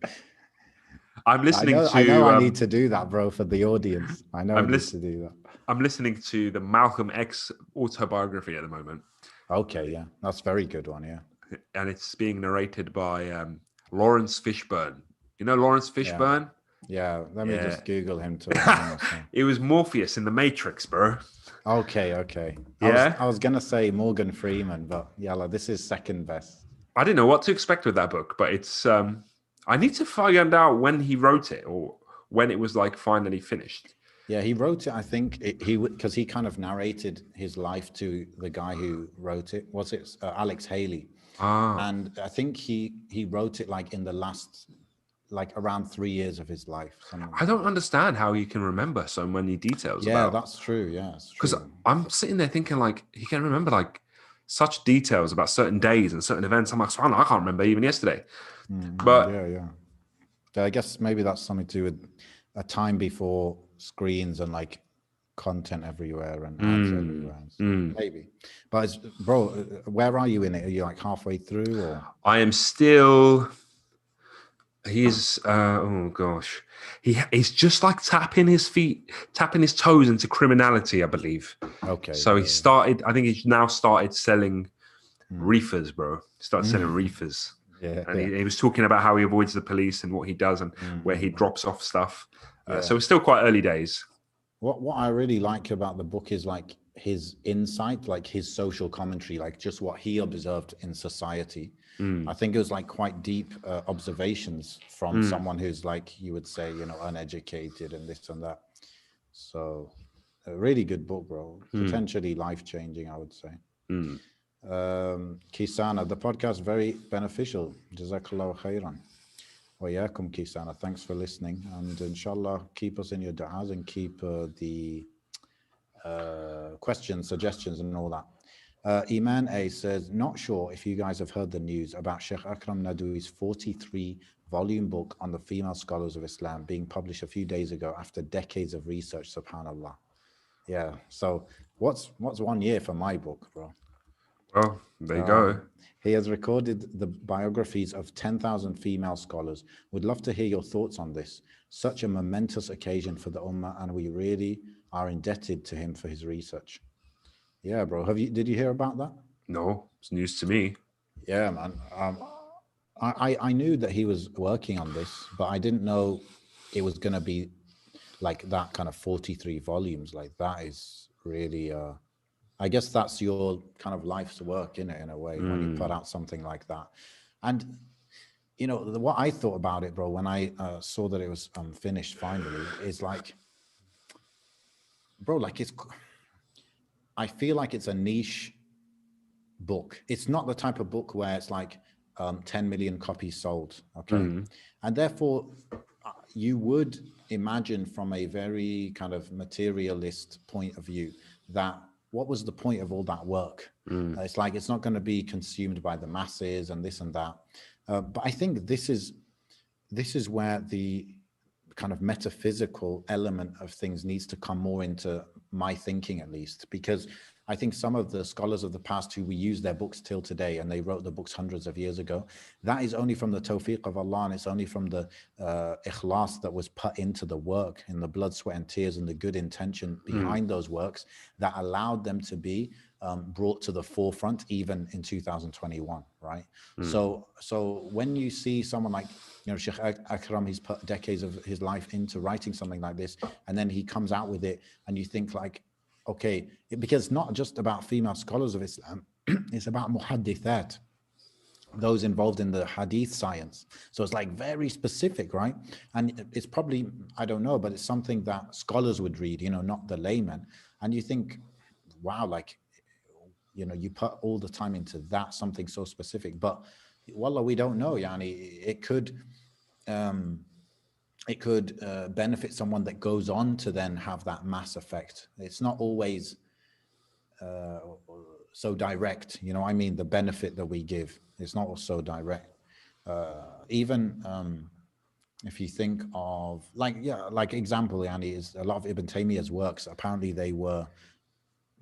S2: I'm listening
S1: I know I need to do that, bro, for the audience. I know I need to do that.
S2: I'm listening to the Malcolm X autobiography at the moment.
S1: Okay, yeah. That's a very good one, yeah.
S2: And it's being narrated by Lawrence Fishburne. You know Lawrence Fishburne?
S1: Yeah, let me just Google him too.
S2: It was Morpheus in The Matrix, bro.
S1: Okay.
S2: Yeah?
S1: I was going to say Morgan Freeman, but yeah, this is second best.
S2: I didn't know what to expect with that book, but it's... I need to find out when he wrote it or when it was like finally finished.
S1: Yeah, he wrote it, I think, because he kind of narrated his life to the guy who wrote it. Was it Alex Haley? And I think he wrote it like in the last, like around 3 years of his life.
S2: I don't understand how he can remember so many details.
S1: Yeah, that's true. Yeah,
S2: because I'm sitting there thinking like he can remember like such details about certain days and certain events. I'm like, I can't remember even yesterday. But
S1: yeah. I guess maybe that's something to do with a time before screens and like content everywhere and ads everywhere. So maybe. But bro, where are you in it? Are you like halfway through or?
S2: I am still. He's oh gosh, he's just like tapping his toes into criminality, I believe.
S1: Okay.
S2: So he started. I think he's now started selling reefers, bro. He started selling reefers.
S1: Yeah.
S2: And he was talking about how he avoids the police and what he does and where he drops off stuff. So it's still quite early days.
S1: What I really like about the book is like his insight, like his social commentary, like just what he observed in society. I think it was like quite deep observations from someone who's like, you would say, you know, uneducated and this and that. So a really good book, bro.
S2: Mm.
S1: Potentially life changing, I would say.
S2: Mm.
S1: Kisana, the podcast very beneficial. Jazakallah khairan. Wayakum Kisana. Thanks for listening, and inshallah keep us in your du'as and keep the questions, suggestions, and all that. Iman A says, not sure if you guys have heard the news about Sheikh Akram Nadwi's 43 volume book on the female scholars of Islam being published a few days ago after decades of research, subhanallah. Yeah. So what's 1 year for my book, bro?
S2: Well, there you go.
S1: He has recorded the biographies of 10,000 female scholars. Would love to hear your thoughts on this. Such a momentous occasion for the Ummah, and we really are indebted to him for his research. Yeah, bro. Did you hear about that?
S2: No, it's news to me.
S1: Yeah, man. I knew that he was working on this, but I didn't know it was gonna be like that kind of 43 volumes. Like that is really I guess that's your kind of life's work in it, in a way, when you put out something like that. And you know what I thought about it, bro, when I saw that it was finished finally, is like, bro, like I feel like it's a niche book. It's not the type of book where it's like 10 million copies sold, okay? And therefore, you would imagine from a very kind of materialist point of view that what was the point of all that work? It's like it's not going to be consumed by the masses and this and that. But I think this is where the kind of metaphysical element of things needs to come more into my thinking, at least, because I think some of the scholars of the past who we use their books till today, and they wrote the books hundreds of years ago, that is only from the tawfiq of Allah, and it's only from the ikhlas that was put into the work, in the blood, sweat, and tears, and the good intention behind those works that allowed them to be brought to the forefront even in 2021, right? So when you see someone like, you know, Sheikh Akram, he's put decades of his life into writing something like this, and then he comes out with it, and you think like, okay, because it's not just about female scholars of Islam, it's about muhaddithat, those involved in the hadith science. So it's like very specific, right? And it's probably, I don't know, but it's something that scholars would read, you know, not the layman. And you think, wow, like, you know, you put all the time into that, something so specific. But wallah, we don't know, yani. It could benefit someone that goes on to then have that mass effect. It's not always so direct, you know. I mean, the benefit that we give, it's not so direct. Even if you think of like example, yani, is a lot of Ibn Taymiyyah's works. Apparently, they were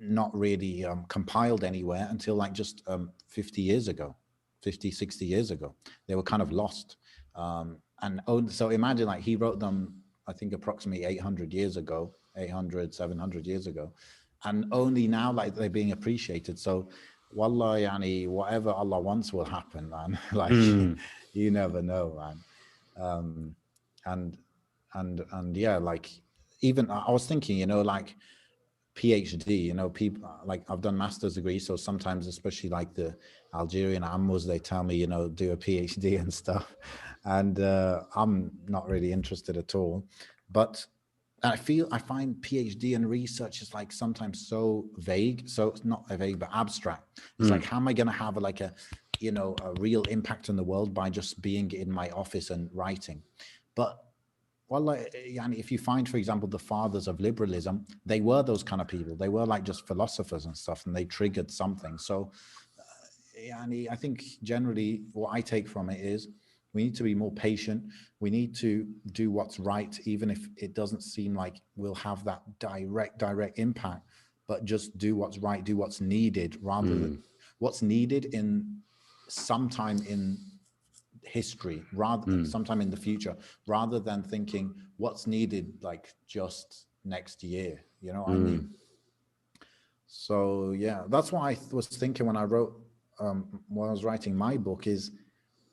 S1: not really compiled anywhere until like just 50 years ago, 50, 60 years ago. They were kind of lost. So imagine, like, he wrote them, I think, approximately 800 years ago, 800, 700 years ago. And only now, like, they're being appreciated. So, wallah, yani, whatever Allah wants will happen, man. Like, you never know, man. And yeah, like, even I was thinking, you know, like, PhD, you know, people like, I've done master's degree, so sometimes, especially like the Algerian ammos, they tell me, you know, do a PhD and stuff, and I'm not really interested at all. But I find PhD and research is like sometimes so vague, so it's not vague but abstract. It's like, how am I going to have like a, you know, a real impact in the world by just being in my office and writing? But well, if you find, for example, the fathers of liberalism, they were those kind of people. They were like just philosophers and stuff, and they triggered something. So, I think generally what I take from it is we need to be more patient. We need to do what's right, even if it doesn't seem like we'll have that direct impact, but just do what's right, do what's needed, rather than what's needed in sometime in history, rather sometime in the future, rather than thinking what's needed like just next year, you know what I mean? So yeah, that's what I was thinking when I wrote when I was writing my book, is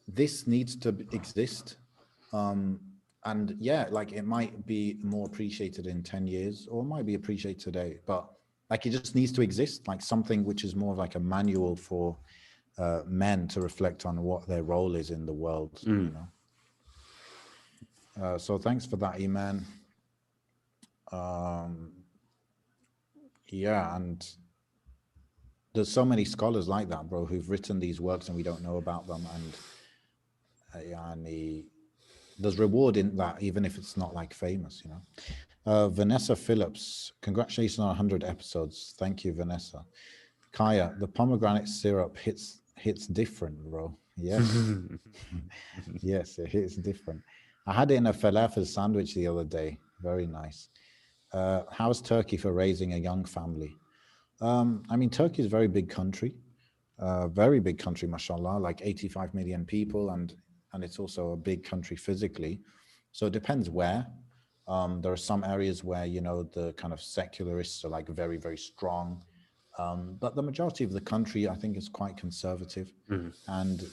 S1: this needs to exist. And yeah, like, it might be more appreciated in 10 years, or it might be appreciated today, but like, it just needs to exist, like something which is more like a manual for men to reflect on what their role is in the world, you know. So thanks for that, Iman. Yeah, and there's so many scholars like that, bro, who've written these works and we don't know about them. And يعني, there's reward in that, even if it's not like famous, you know. Vanessa Phillips, congratulations on 100 episodes. Thank you, Vanessa. Kaya, the pomegranate syrup hits different, bro. Yes, yes, it hits different. I had it in a falafel sandwich the other day. Very nice. How's Turkey for raising a young family? I mean, Turkey is a very big country, mashallah, like 85 million people, and it's also a big country physically. So it depends where. There are some areas where, you know, the kind of secularists are like very, very strong. But the majority of the country, I think, is quite conservative. And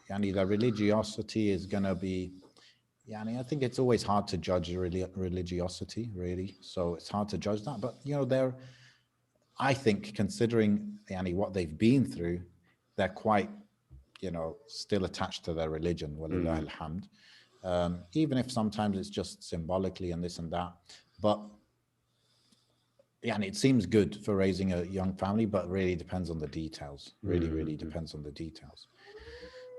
S1: yani, the religiosity is going to be, yani, I think it's always hard to judge religiosity, really. So it's hard to judge that. But, you know, I think, considering yani, what they've been through, they're quite, you know, still attached to their religion, walillah alhamd. Even if sometimes it's just symbolically and this and that. But yeah, and it seems good for raising a young family, but really depends on the details. Really depends on the details.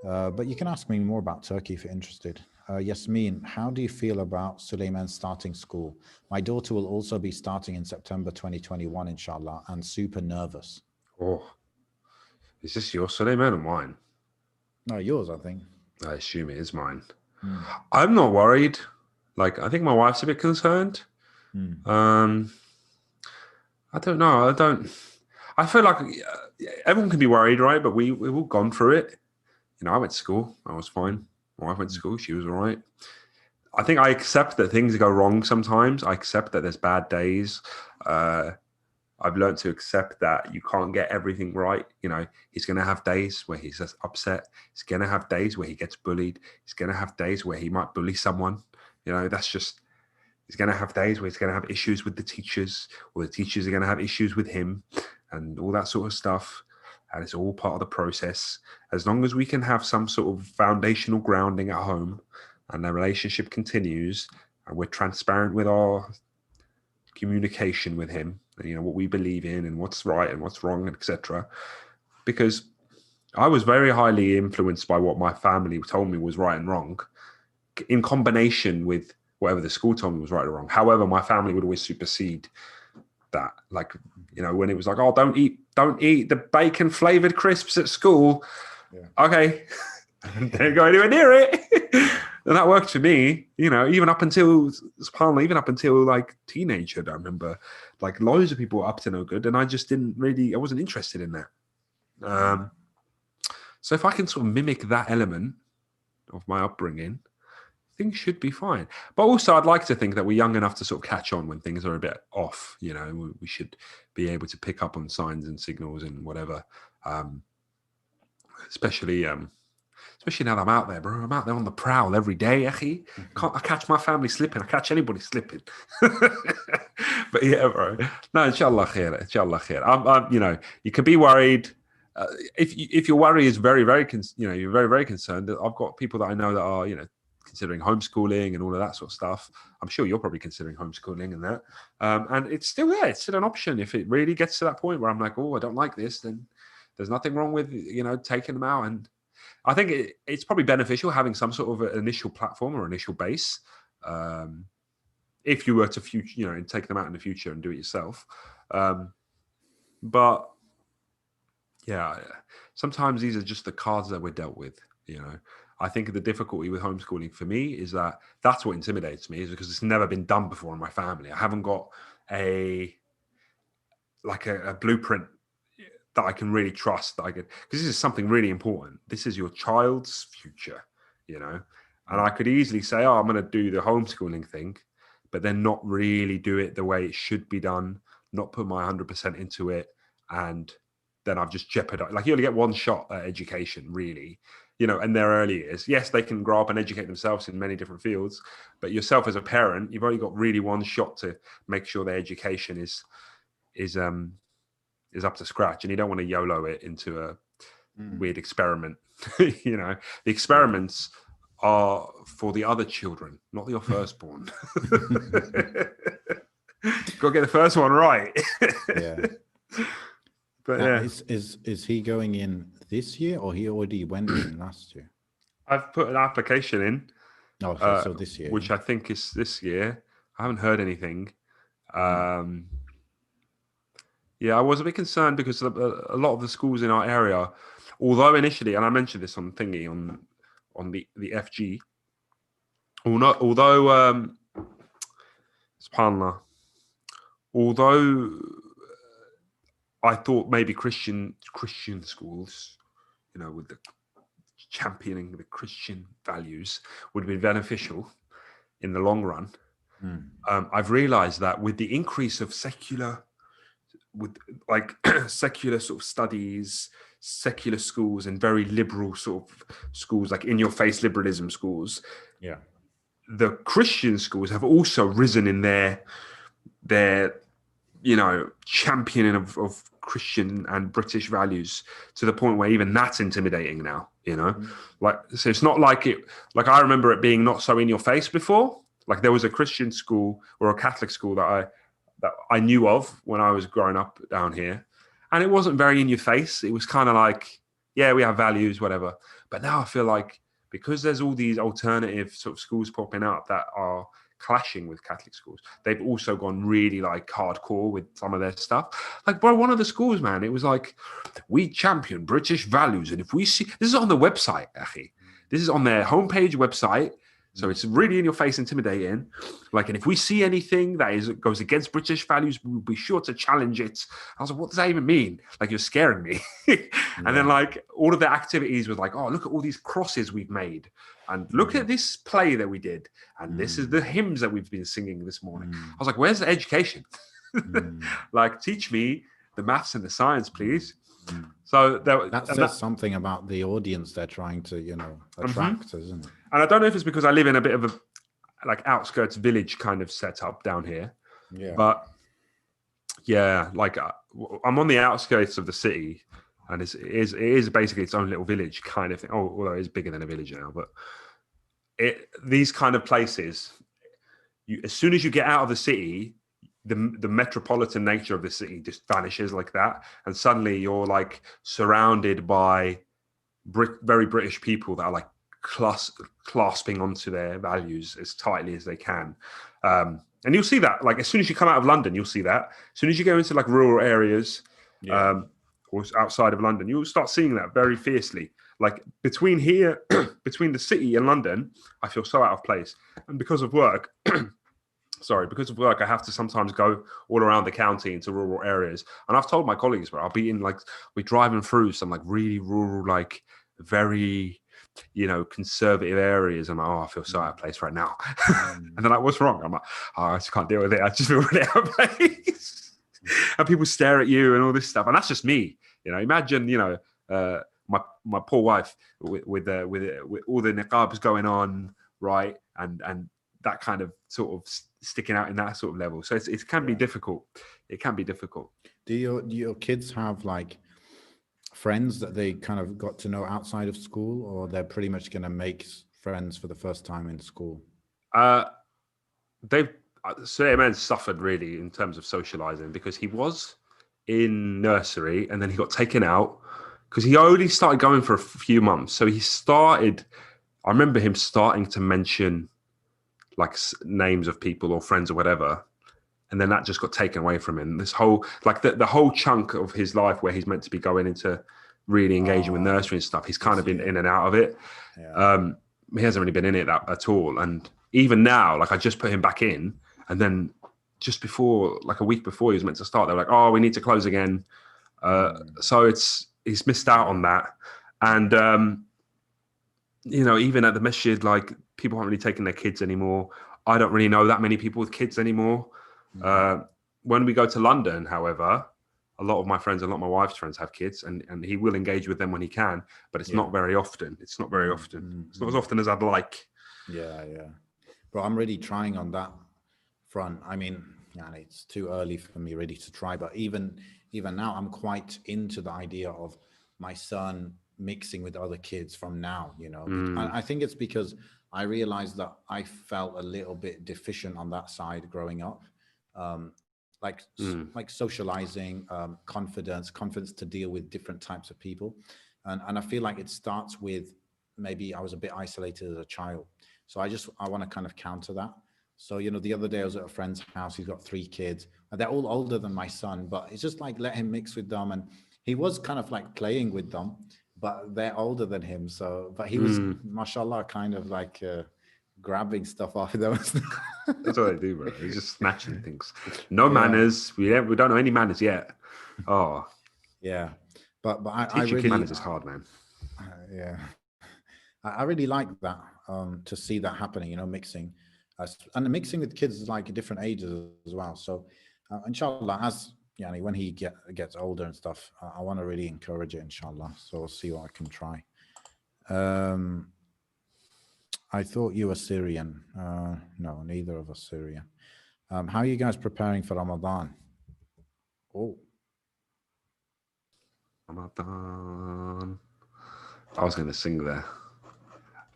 S1: But you can ask me more about Turkey if you're interested. Yasmin, how do you feel about Suleiman starting school? My daughter will also be starting in September 2021, inshallah, and super nervous.
S2: Oh, is this your Suleiman or mine?
S1: No, yours, I think.
S2: I assume it is mine. I'm not worried. Like, I think my wife's a bit concerned. I don't know. I feel like everyone can be worried, right? But we've all gone through it. You know, I went to school. I was fine. My wife went to school. She was all right. I think I accept that things go wrong sometimes. I accept that there's bad days. I've learned to accept that you can't get everything right. You know, he's going to have days where he's just upset. He's going to have days where he gets bullied. He's going to have days where he might bully someone. You know, that's just, he's going to have days where he's going to have issues with the teachers, or the teachers are going to have issues with him, and all that sort of stuff. And it's all part of the process. As long as we can have some sort of foundational grounding at home and the relationship continues and we're transparent with our communication with him, and, you know, what we believe in and what's right and what's wrong, etc. Because I was very highly influenced by what my family told me was right and wrong, in combination with whatever the school told me was right or wrong. However, my family would always supersede that. Like, you know, when it was like, oh, don't eat the bacon flavored crisps at school. Yeah. Okay. Don't go anywhere near it. And that worked for me, you know, even up until like teenagehood. I remember like loads of people were up to no good, and I just I wasn't interested in that. So if I can sort of mimic that element of my upbringing, things should be fine. But also, I'd like to think that we're young enough to sort of catch on when things are a bit off. You know, we should be able to pick up on signs and signals and whatever. Especially now that I'm out there, bro. I'm out there on the prowl every day, akhi. I catch my family slipping. I catch anybody slipping. But yeah, bro. No, inshallah khair. Inshallah khair. I'm, you know, you can be worried. If your worry is very, very, you're very, very concerned. I've got people that I know that are, you know, considering homeschooling and all of that sort of stuff. I'm sure you're probably considering homeschooling and that. And it's still there. It's still an option. If it really gets to that point where I'm like, oh, I don't like this, then there's nothing wrong with, you know, taking them out. And I think it's probably beneficial having some sort of an initial platform or initial base. If you were to and take them out in the future and do it yourself. But yeah, sometimes these are just the cards that we're dealt with, you know. I think the difficulty with homeschooling for me is that's what intimidates me, is because it's never been done before in my family. I haven't got a blueprint that I can really trust, because this is something really important. This is your child's future, you know. And I could easily say, oh, I'm going to do the homeschooling thing, but then not really do it the way it should be done, not put my 100% into it. And then I've just jeopardized. Like, you only get one shot at education, really, you know, in their early years. Yes, they can grow up and educate themselves in many different fields, but yourself as a parent, you've only got really one shot to make sure their education is up to scratch, and you don't want to YOLO it into a weird experiment. You know, the experiments are for the other children, not your firstborn. Got to get the first one right.
S1: Yeah.
S2: But
S1: Now,
S2: yeah,
S1: is he going in this year, or he already went in last year?
S2: I've put an application in,
S1: Okay, so this year.
S2: which I think is this year. I haven't heard anything. Yeah, I was a bit concerned because a lot of the schools in our area, although initially, and I mentioned this on thingy on the FG, although subhanallah, although I thought maybe Christian schools, with the championing the Christian values would be beneficial in the long run. I've realized that with the increase of secular secular sort of studies, secular schools, and very liberal sort of schools, like in your face liberalism schools,
S1: Yeah.
S2: the Christian schools have also risen in their championing of Christian and British values to the point where even that's intimidating now, so it's not like I remember it being not so in your face before. Like there was a Christian school or a Catholic school that I knew of when I was growing up down here, and it wasn't very in your face. It was kind of like, yeah, we have values, whatever. But now I feel like because there's all these alternative sort of schools popping up that are clashing with Catholic schools, they've also gone really like hardcore with some of their stuff. Like, bro, one of the schools, man, it was like, we champion British values, and if we see, this is on the website, Akhi. This is on their homepage website. So it's really in your face, intimidating. Like, and if we see anything that goes against British values, we'll be sure to challenge it. I was like, what does that even mean? Like, you're scaring me. And then like all of the activities was like, oh, look at all these crosses we've made. And look at this play that we did. And this is the hymns that we've been singing this morning. I was like, where's the education? Like, teach me the maths and the science, please. So
S1: that says something about the audience they're trying to, attract, isn't it?
S2: And I don't know if it's because I live in a bit of a like outskirts village kind of setup down here.
S1: Yeah.
S2: But yeah, like I'm on the outskirts of the city, and it is basically its own little village kind of thing. Oh, although it's bigger than a village now, but these kind of places, as soon as you get out of the city, the metropolitan nature of the city just vanishes like that, and suddenly you're like surrounded by very British people that are like clasping onto their values as tightly as they can. And you'll see that, like, as soon as you come out of London, you'll see that. As soon as you go into like rural areas or outside of London, you'll start seeing that very fiercely. Like between here, between the city and London, I feel so out of place. And because of work, I have to sometimes go all around the county into rural areas. And I've told my colleagues, where I'll be in like, we're driving through some like really rural, like very, conservative areas. I'm like, oh, I feel so out of place right now. And they're like, what's wrong? I'm like, oh, I just can't deal with it. I just feel really out of place. And people stare at you and all this stuff. And that's just me. Imagine, my poor wife with all the niqabs going on, right? And that kind of sort of sticking out in that sort of level. So it can be difficult. It can be difficult.
S1: Do your kids have like friends that they kind of got to know outside of school, or they're pretty much going to make friends for the first time in school?
S2: Suleiman suffered really in terms of socializing, because he was in nursery and then he got taken out because he only started going for a few months. So I remember him starting to mention like names of people or friends or whatever. And then that just got taken away from him. This whole, like the whole chunk of his life where he's meant to be going into really engaging with nursery and stuff, he's kind of been in and out of it. Yeah. He hasn't really been in it at all. And even now, like I just put him back in, and then just before, like a week before he was meant to start, they're like, oh, we need to close again. So he's missed out on that. And, even at the masjid, like people aren't really taking their kids anymore. I don't really know that many people with kids anymore. When we go to London, however, a lot of my friends, a lot of my wife's friends have kids, and he will engage with them when he can, but it's not very often. It's not very often. It's not as often as I'd like.
S1: Yeah. But I'm really trying on that front. I mean, it's too early for me really to try, but even now, I'm quite into the idea of my son mixing with other kids from now, I think it's because I realized that I felt a little bit deficient on that side growing up. um, like
S2: Mm.
S1: like socializing, confidence to deal with different types of people, and I feel like it starts with maybe I was a bit isolated as a child, so I want to kind of counter that. So the other day I was at a friend's house. He's got 3 kids, and they're all older than my son, but it's just like let him mix with them, and he was kind of like playing with them, but they're older than him. So, but he was,
S2: Mm.
S1: mashallah, kind of like grabbing stuff off of them.
S2: That's what they do, bro. It's just snatching things. No
S1: Yeah,
S2: manners. We don't know any manners yet. Oh,
S1: yeah. But I
S2: teach your kid
S1: really,
S2: manners is hard, man.
S1: yeah, I really like that, to see that happening, mixing, and mixing with kids is like different ages as well. So, inshallah, as when he gets older and stuff, I want to really encourage it, inshallah. So we'll see what I can try. Um, I thought you were Syrian. No, neither of us Syrian. How are you guys preparing for Ramadan? Oh,
S2: Ramadan. I was going to sing there.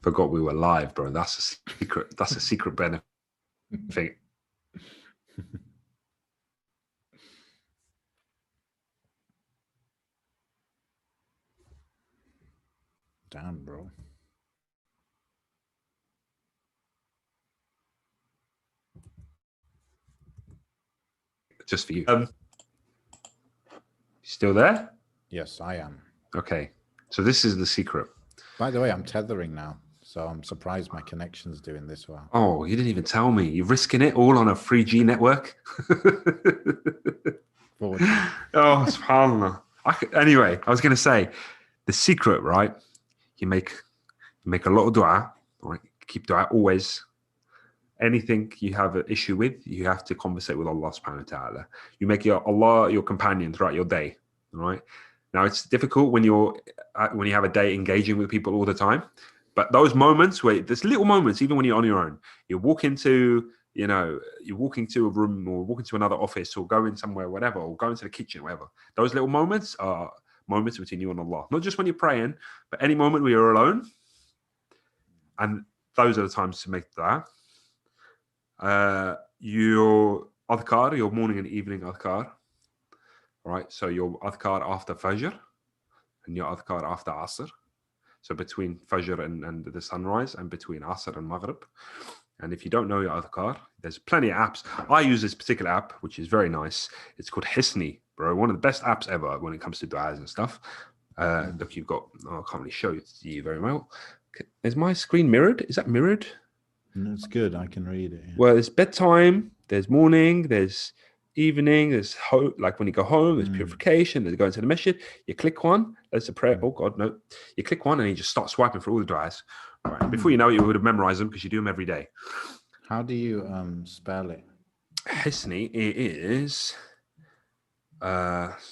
S2: Forgot we were live, bro. That's a secret. That's a secret benefit.
S1: damn, bro.
S2: Just for you. Still there?
S1: Yes, I am.
S2: Okay. So this is the secret.
S1: By the way, I'm tethering now, so I'm surprised my connection's doing this well.
S2: Oh, you didn't even tell me. You're risking it all on a 3G network?
S1: 4G.
S2: Oh, subhanAllah. Anyway, I was going to say, the secret, right? You make a lot of dua, right? Keep dua always. Anything you have an issue with, you have to conversate with Allah subhanahu wa ta'ala. You make Allah your companion throughout your day, right? Now, it's difficult when you have a day engaging with people all the time, but those moments where there's little moments, even when you're on your own, you walk into a room or walk into another office or go in somewhere, whatever, or go into the kitchen, whatever. Those little moments are moments between you and Allah. Not just when you're praying, but any moment where you're alone. And those are the times to make that. Your adhkar, your morning and evening adhkar, right? So your adhkar after Fajr and your adhkar after Asr. So between Fajr and the sunrise, and between Asr and Maghrib. And if you don't know your adhkar, there's plenty of apps. I use this particular app, which is very nice. It's called Hisni, bro. One of the best apps ever when it comes to du'as and stuff. Look, I can't really show it to you very well. Is my screen mirrored? Is that mirrored?
S1: It's good. I can read it. Yeah.
S2: Well, there's bedtime, there's morning, there's evening, there's like when you go home, there's purification, there's going to the masjid. You click one, there's a prayer. Oh God, no. You click one and you just start swiping for all the du'as. Right. Before you know it, you would have memorized them because you do them every day.
S1: How do you spell it?
S2: Hisni, it is Hisnii.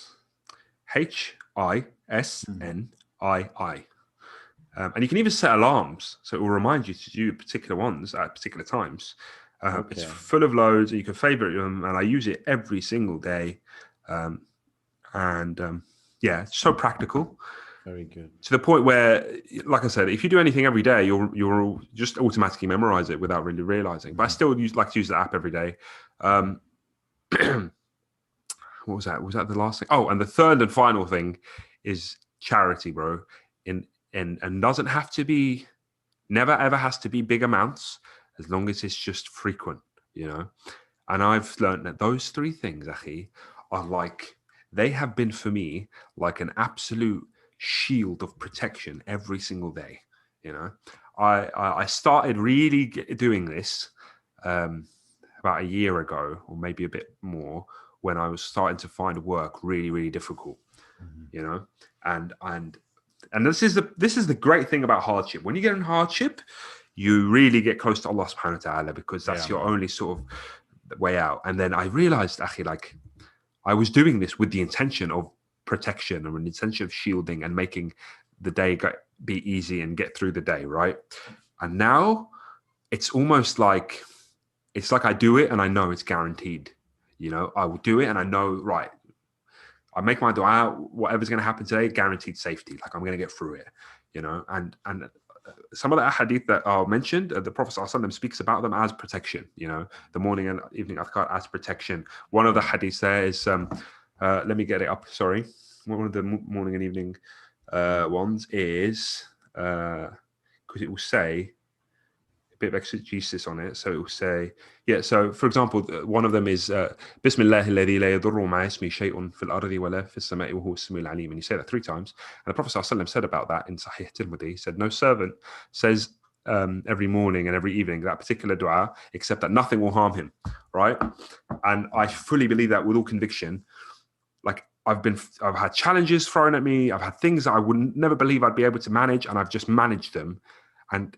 S2: And you can even set alarms, so it will remind you to do particular ones at particular times.
S1: Okay.
S2: It's full of loads, and you can favorite them, and I use it every single day. Yeah, it's so practical.
S1: Very good.
S2: To the point where, like I said, if you do anything every day, you'll just automatically memorize it without really realizing. But I still like to use the app every day. What was that? Was that the last thing? Oh, and the third and final thing is charity, bro. And doesn't have to be, never ever has to be big amounts, as long as it's just frequent, And I've learned that those 3 things, Akhi, are like, they have been for me like an absolute shield of protection every single day. I started really doing this about a year ago, or maybe a bit more, when I was starting to find work really, really difficult. And this is the great thing about hardship. When you get in hardship, you really get close to Allah subhanahu wa ta'ala, because that's your only sort of way out. And then I realized, Akhi, like, I was doing this with the intention of protection and with the intention of shielding and making the day be easy and get through the day, right? And now it's almost like, I do it and I know it's guaranteed. I will do it and I know, right, I make my dua, whatever's going to happen today, guaranteed safety. Like, I'm going to get through it, and some of the ahadith that are mentioned, the Prophet ﷺ speaks about them as protection, the morning and evening adhkar as protection. One of the hadiths there is, let me get it up, sorry. One of the morning and evening ones is, because it will say, bit of exegesis on it. So it will say, so for example, one of them is Bismillah alladhi la yadurru ma'a ismi shay'un fil ardi wala fis sama'i wa huwa as-sami'ul 'alim. And you say that 3 times. And the Prophet ﷺ said about that in Sahih Tirmidhi. He said, no servant says every morning and every evening that particular dua, except that nothing will harm him, right? And I fully believe that with all conviction. Like I've had challenges thrown at me. I've had things that I would never believe I'd be able to manage, and I've just managed them. And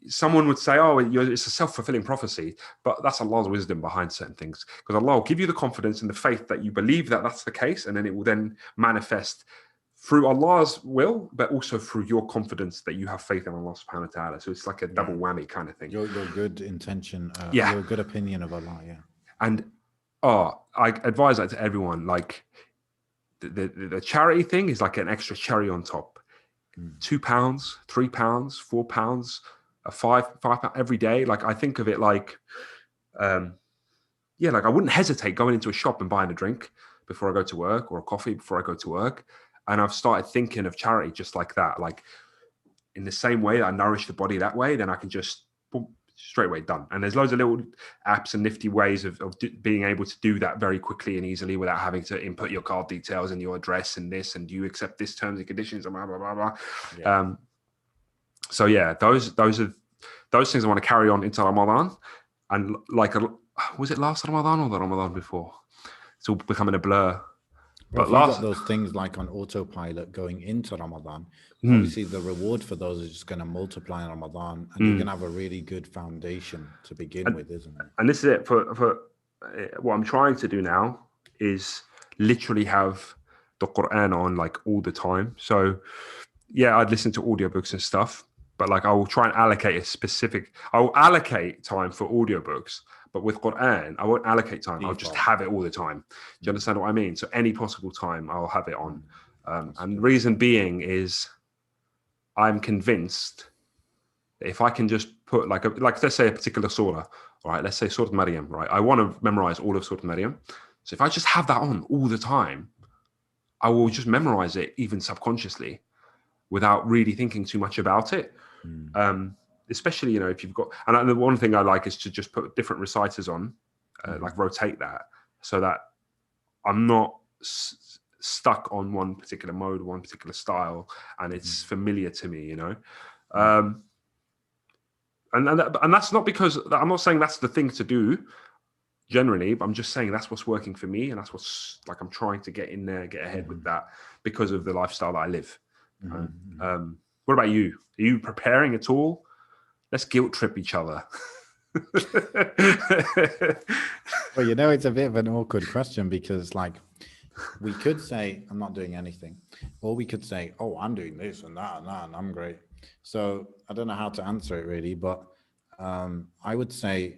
S2: someone would say, oh, it's a self-fulfilling prophecy, but that's Allah's wisdom behind certain things, because Allah will give you the confidence and the faith that you believe that that's the case, and then it will then manifest through Allah's will, but also through your confidence that you have faith in Allah subhanahu wa ta'ala. So it's like a double whammy kind of thing.
S1: Your good intention, your good opinion of Allah,
S2: And I advise that to everyone. Like the charity thing is like an extra cherry on top. £2, £3, £4, £5 every day. Like I think of it like, like I wouldn't hesitate going into a shop and buying a drink before I go to work, or a coffee before I go to work. And I've started thinking of charity just like that. Like in the same way that I nourish the body that way, then I can just boom, straight away done. And there's loads of little apps and nifty ways of being able to do that very quickly and easily without having to input your card details and your address and this, and do you accept this terms and conditions and blah, blah, blah, blah. Yeah. So yeah, those are things I want to carry on into Ramadan. And like, was it last Ramadan or the Ramadan before? It's all becoming a blur.
S1: But you got those things like on autopilot going into Ramadan. Obviously, the reward for those is just going to multiply in Ramadan, and you're going to have a really good foundation to begin with, isn't it?
S2: And this is it for what I'm trying to do now is literally have the Quran on like all the time. So yeah, I'd listen to audiobooks and stuff, but like I will try and allocate I'll allocate time for audiobooks. But with Quran, I won't allocate time. I'll just have it all the time. Do you understand what I mean? So any possible time, I'll have it on. And the reason being is I'm convinced that if I can just put like let's say a particular surah, all right, let's say Surah Maryam, right? I want to memorize all of Surah Maryam. So if I just have that on all the time, I will just memorize it even subconsciously without really thinking too much about it. Especially, if you've got, and the one thing I like is to just put different reciters on, like rotate that, so that I'm not stuck on one particular mode, one particular style, and it's familiar to me, and that's not because I'm not saying that's the thing to do generally, but I'm just saying that's what's working for me, and that's what's like I'm trying to get in there, get ahead with that because of the lifestyle that I live. What about you? Are you preparing at all? Let's guilt trip each other.
S1: Well, it's a bit of an awkward question because, like, we could say, I'm not doing anything. Or we could say, oh, I'm doing this and that, and I'm great. So I don't know how to answer it really, but I would say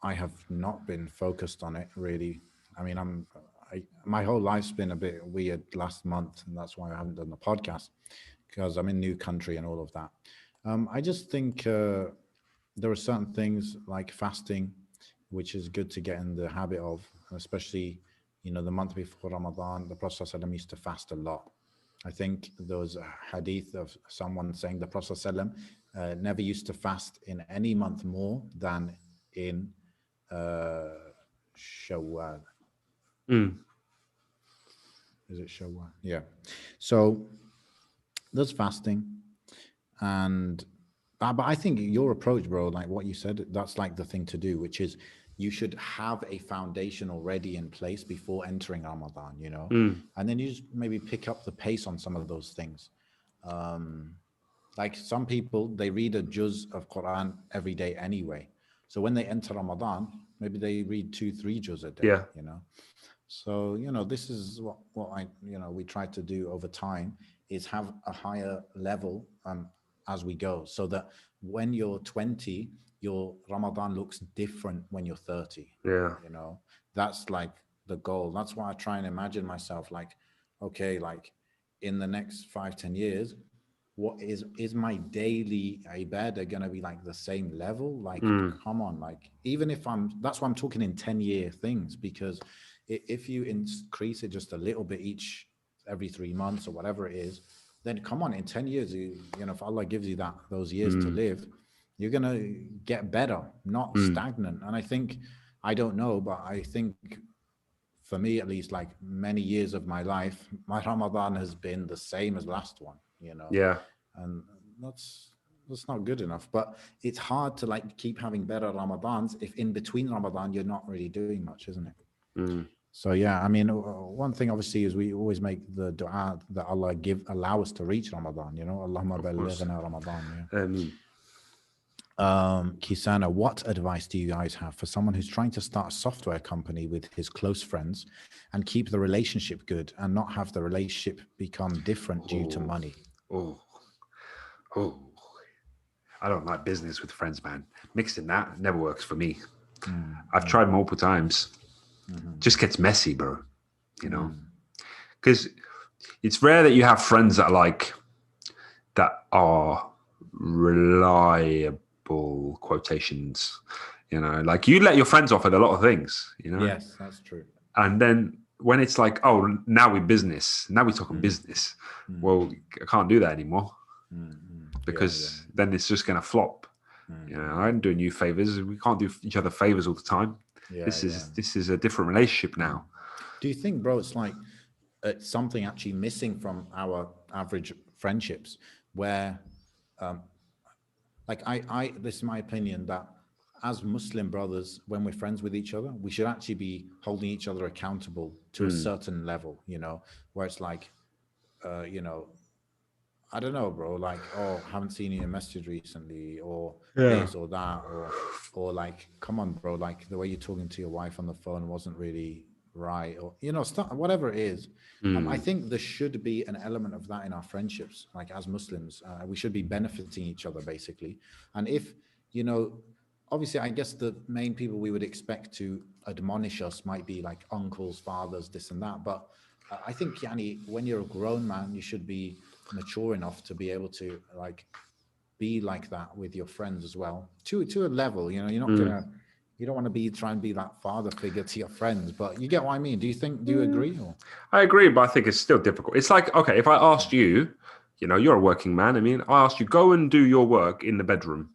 S1: I have not been focused on it really. I mean, my whole life's been a bit weird last month, and that's why I haven't done the podcast, because I'm in a new country and all of that. I just think there are certain things like fasting, which is good to get in the habit of, especially, the month before Ramadan. The Prophet ﷺ used to fast a lot. I think there was a hadith of someone saying the Prophet ﷺ never used to fast in any month more than in Shawwal. Is it Shawwal? Yeah. So there's fasting. But I think your approach, bro, like what you said, that's like the thing to do, which is you should have a foundation already in place before entering Ramadan, and then you just maybe pick up the pace on some of those things. Like some people, they read a juz of Quran every day anyway. So when they enter Ramadan, maybe they read 2-3 juz a day, So, this is what I, we try to do over time is have a higher level as we go, so that when you're 20, your Ramadan looks different when you're 30. That's like the goal. That's why I try and imagine myself like, okay, like in the next 5-10 years, what is my daily ibadah gonna be like the same level? Like,
S2: Mm,
S1: come on, like even if that's why I'm talking in 10-year things, because if you increase it just a little bit each every 3 months or whatever it is, then come on, in 10 years, you know, if Allah gives you those years to
S2: mm,
S1: live, you're gonna get better, not
S2: mm.
S1: stagnant. And I think, I don't know, but I think for me at least, like many years of my life, my Ramadan has been the same as last one, you know,
S2: Yeah.
S1: and that's not good enough. But it's hard to like keep having better Ramadans if in between Ramadan you're not really doing much, isn't it?
S2: Mm,
S1: So yeah, I mean, one thing obviously is we always make the dua that Allah allow us to reach Ramadan. You know, Allahumma
S2: of course.
S1: ballighna Ramadan. Yeah.
S2: I mean,
S1: Kisana, what advice do you guys have for someone who's trying to start a software company with his close friends and keep the relationship good and not have the relationship become different due to
S2: oh,
S1: money?
S2: oh, oh. I don't like business with friends, man. Mixing that never works for me. I've tried multiple times. Just gets messy, bro. You know, because it's rare that you have friends that are reliable quotations. You know, like you let your friends off at a lot of things. You know,
S1: Yes, that's true.
S2: and then when it's like, oh, now we're business, now we're talking business. Well, I can't do that anymore because then it's just going to flop. You know, I'm doing you favors. We can't do each other favors all the time.
S1: Yeah,
S2: This is a different relationship now.
S1: Do you think, bro, it's like it's something actually missing from our average friendships where like this is my opinion, that as Muslim brothers, when we're friends with each other, we should actually be holding each other accountable to a certain level, you know, where it's like, you know, I don't know, bro, like, oh, haven't seen you in a message recently, or
S2: Yeah.
S1: this or that, or like, come on, bro, like the way you're talking to your wife on the phone wasn't really right, or you know, stuff, whatever it is. I think there should be an element of that in our friendships, like as Muslims, we should be benefiting each other basically. And if, you know, obviously, I guess the main people we would expect to admonish us might be like uncles, fathers, this and that. But I think, Yani, when you're a grown man, you should be mature enough to be able to like be like that with your friends as well, to a level. You know, you're not gonna, you don't want to be trying to be that father figure to your friends, but you get what I mean. Do you agree? Or
S2: I agree, but I think it's still difficult. It's like, okay, if I asked you, you know, you're a working man. I mean, I asked you, go and do your work in the bedroom,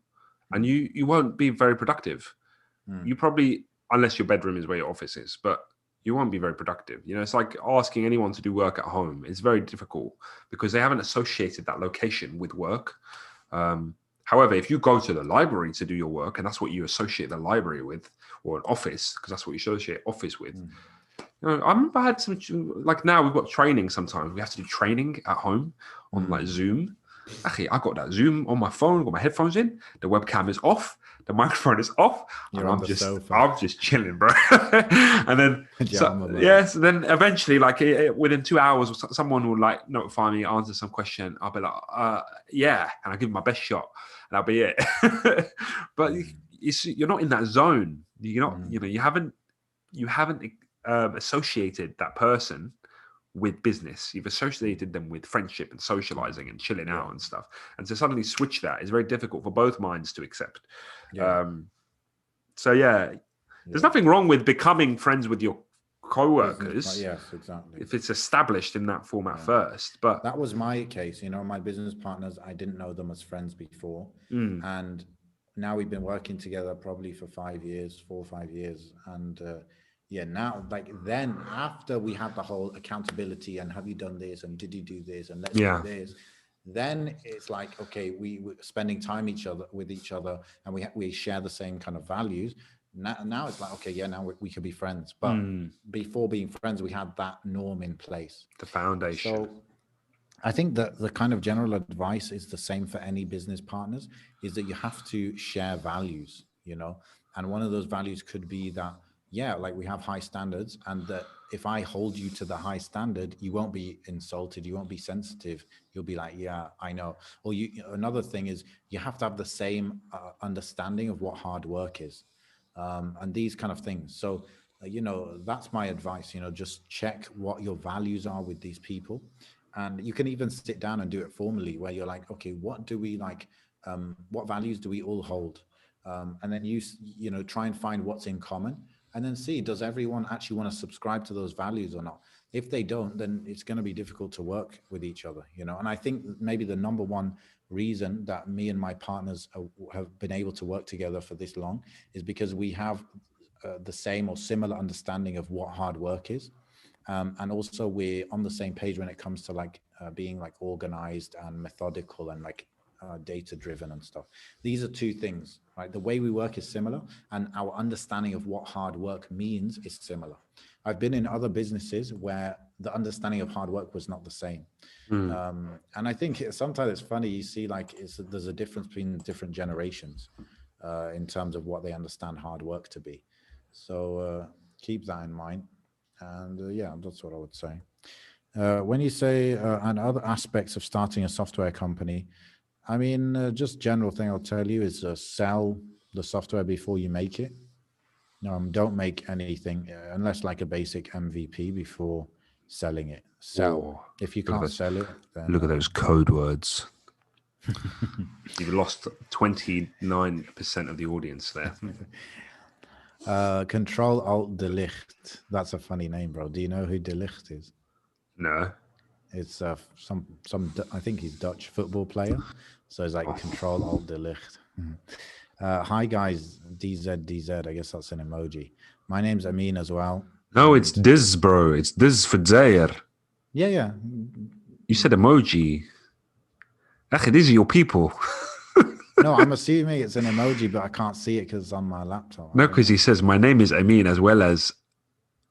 S2: and you won't be very productive. You probably, unless your bedroom is where your office is, but you won't be very productive. You know, it's like asking anyone to do work at home. It's very difficult because they haven't associated that location with work. However, if you go to the library to do your work, and that's what you associate the library with, or an office, because that's what you associate office with. You know, I remember I had some, like now we've got training sometimes. We have to do training at home on like Zoom. Actually, I got that Zoom on my phone, got my headphones in, the webcam is off, the microphone is off,
S1: you're
S2: and
S1: on the sofa.
S2: I'm just chilling, bro. And then, so then eventually, like within 2 hours, someone will like notify me, answer some question. I'll be like, yeah, and I'll give my best shot, and that'll be it. But you're not in that zone. You're not, you know, you haven't associated that person with business. You've associated them with friendship and socializing and chilling out and stuff. And to suddenly switch that is very difficult for both minds to accept. So there's nothing wrong with becoming friends with your co-workers.
S1: Yes, exactly.
S2: If it's established in that format first. But
S1: that was my case. You know, my business partners, I didn't know them as friends before. And now we've been working together probably for 4 or 5 years. And now, like then after we have the whole accountability and have you done this and did you do this and let's do this, then it's like, okay, we're spending time with each other and we share the same kind of values. Now it's like, okay, now we could be friends. But before being friends, we had that norm in place.
S2: The foundation.
S1: So I think that the kind of general advice is the same for any business partners, is that you have to share values, you know, and one of those values could be that, like we have high standards, and that if I hold you to the high standard, you won't be insulted, you won't be sensitive, you'll be like, yeah, I know. Or another thing is you have to have the same understanding of what hard work is, and these kind of things. So, you know, that's my advice, you know, just check what your values are with these people. And you can even sit down and do it formally, where you're like, okay, what do we like? What values do we all hold? And then you know, try and find what's in common, and then see, does everyone actually want to subscribe to those values or not? If they don't, then it's going to be difficult to work with each other, you know. And I think maybe the number one reason that me and my partners have been able to work together for this long is because we have the same or similar understanding of what hard work is. And also we're on the same page when it comes to like being like organized and methodical and like data driven and stuff. These are two things, right? The way we work is similar, and our understanding of what hard work means is similar. I've been in other businesses where the understanding of hard work was not the same. And I think sometimes it's funny, you see like there's a difference between different generations in terms of what they understand hard work to be. So keep that in mind. And yeah, that's what I would say. When you say and other aspects of starting a software company, I mean, just general thing I'll tell you is sell the software before you make it. Don't make anything unless like a basic MVP before selling it. Sell.
S2: Oh,
S1: If you
S2: look at
S1: can't
S2: those,
S1: sell it, then
S2: look at those code words. You've lost 29% of the audience there.
S1: Control Alt Delicht. That's a funny name, bro. Do you know who Delicht is?
S2: No.
S1: It's some I think he's Dutch football player. So it's like Control Alt Delicht. Hi guys, DZ. I guess that's an emoji. My name's Amin as well.
S2: No, it's Diz, bro. It's Diz for Zaire.
S1: Yeah.
S2: You said emoji. Actually, these are your people.
S1: No, I'm assuming it's an emoji, but I can't see it because it's on my laptop.
S2: No, because he says my name is Amin as well as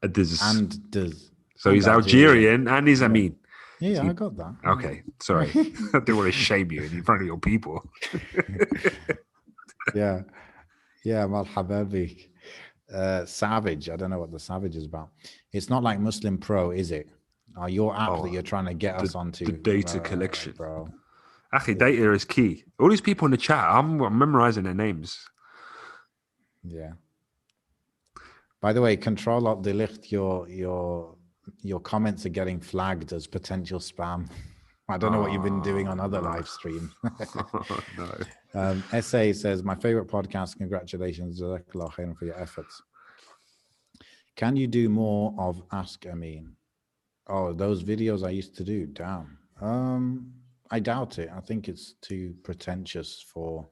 S2: a Diz.
S1: And Diz.
S2: So
S1: and
S2: he's Algerian and he's Amin.
S1: Yeah,
S2: So
S1: I got that.
S2: Okay, sorry. I didn't want to shame you in front of your people.
S1: Yeah, marhaba bik. Savage. I don't know what the Savage is about. It's not like Muslim Pro, is it? Your app that you're trying to get us onto.
S2: The data collection.
S1: Bro.
S2: Actually, data is key. All these people in the chat, I'm memorizing their names.
S1: Yeah. By the way, Control Alt Delicht, your comments are getting flagged as potential spam. I don't know what you've been doing on other live streams.
S2: No.
S1: SA says, my favorite podcast. Congratulations, Jazakallah khairan, for your efforts. Can you do more of Ask Amin? Oh, those videos I used to do. Damn. I doubt it. I think it's too pretentious for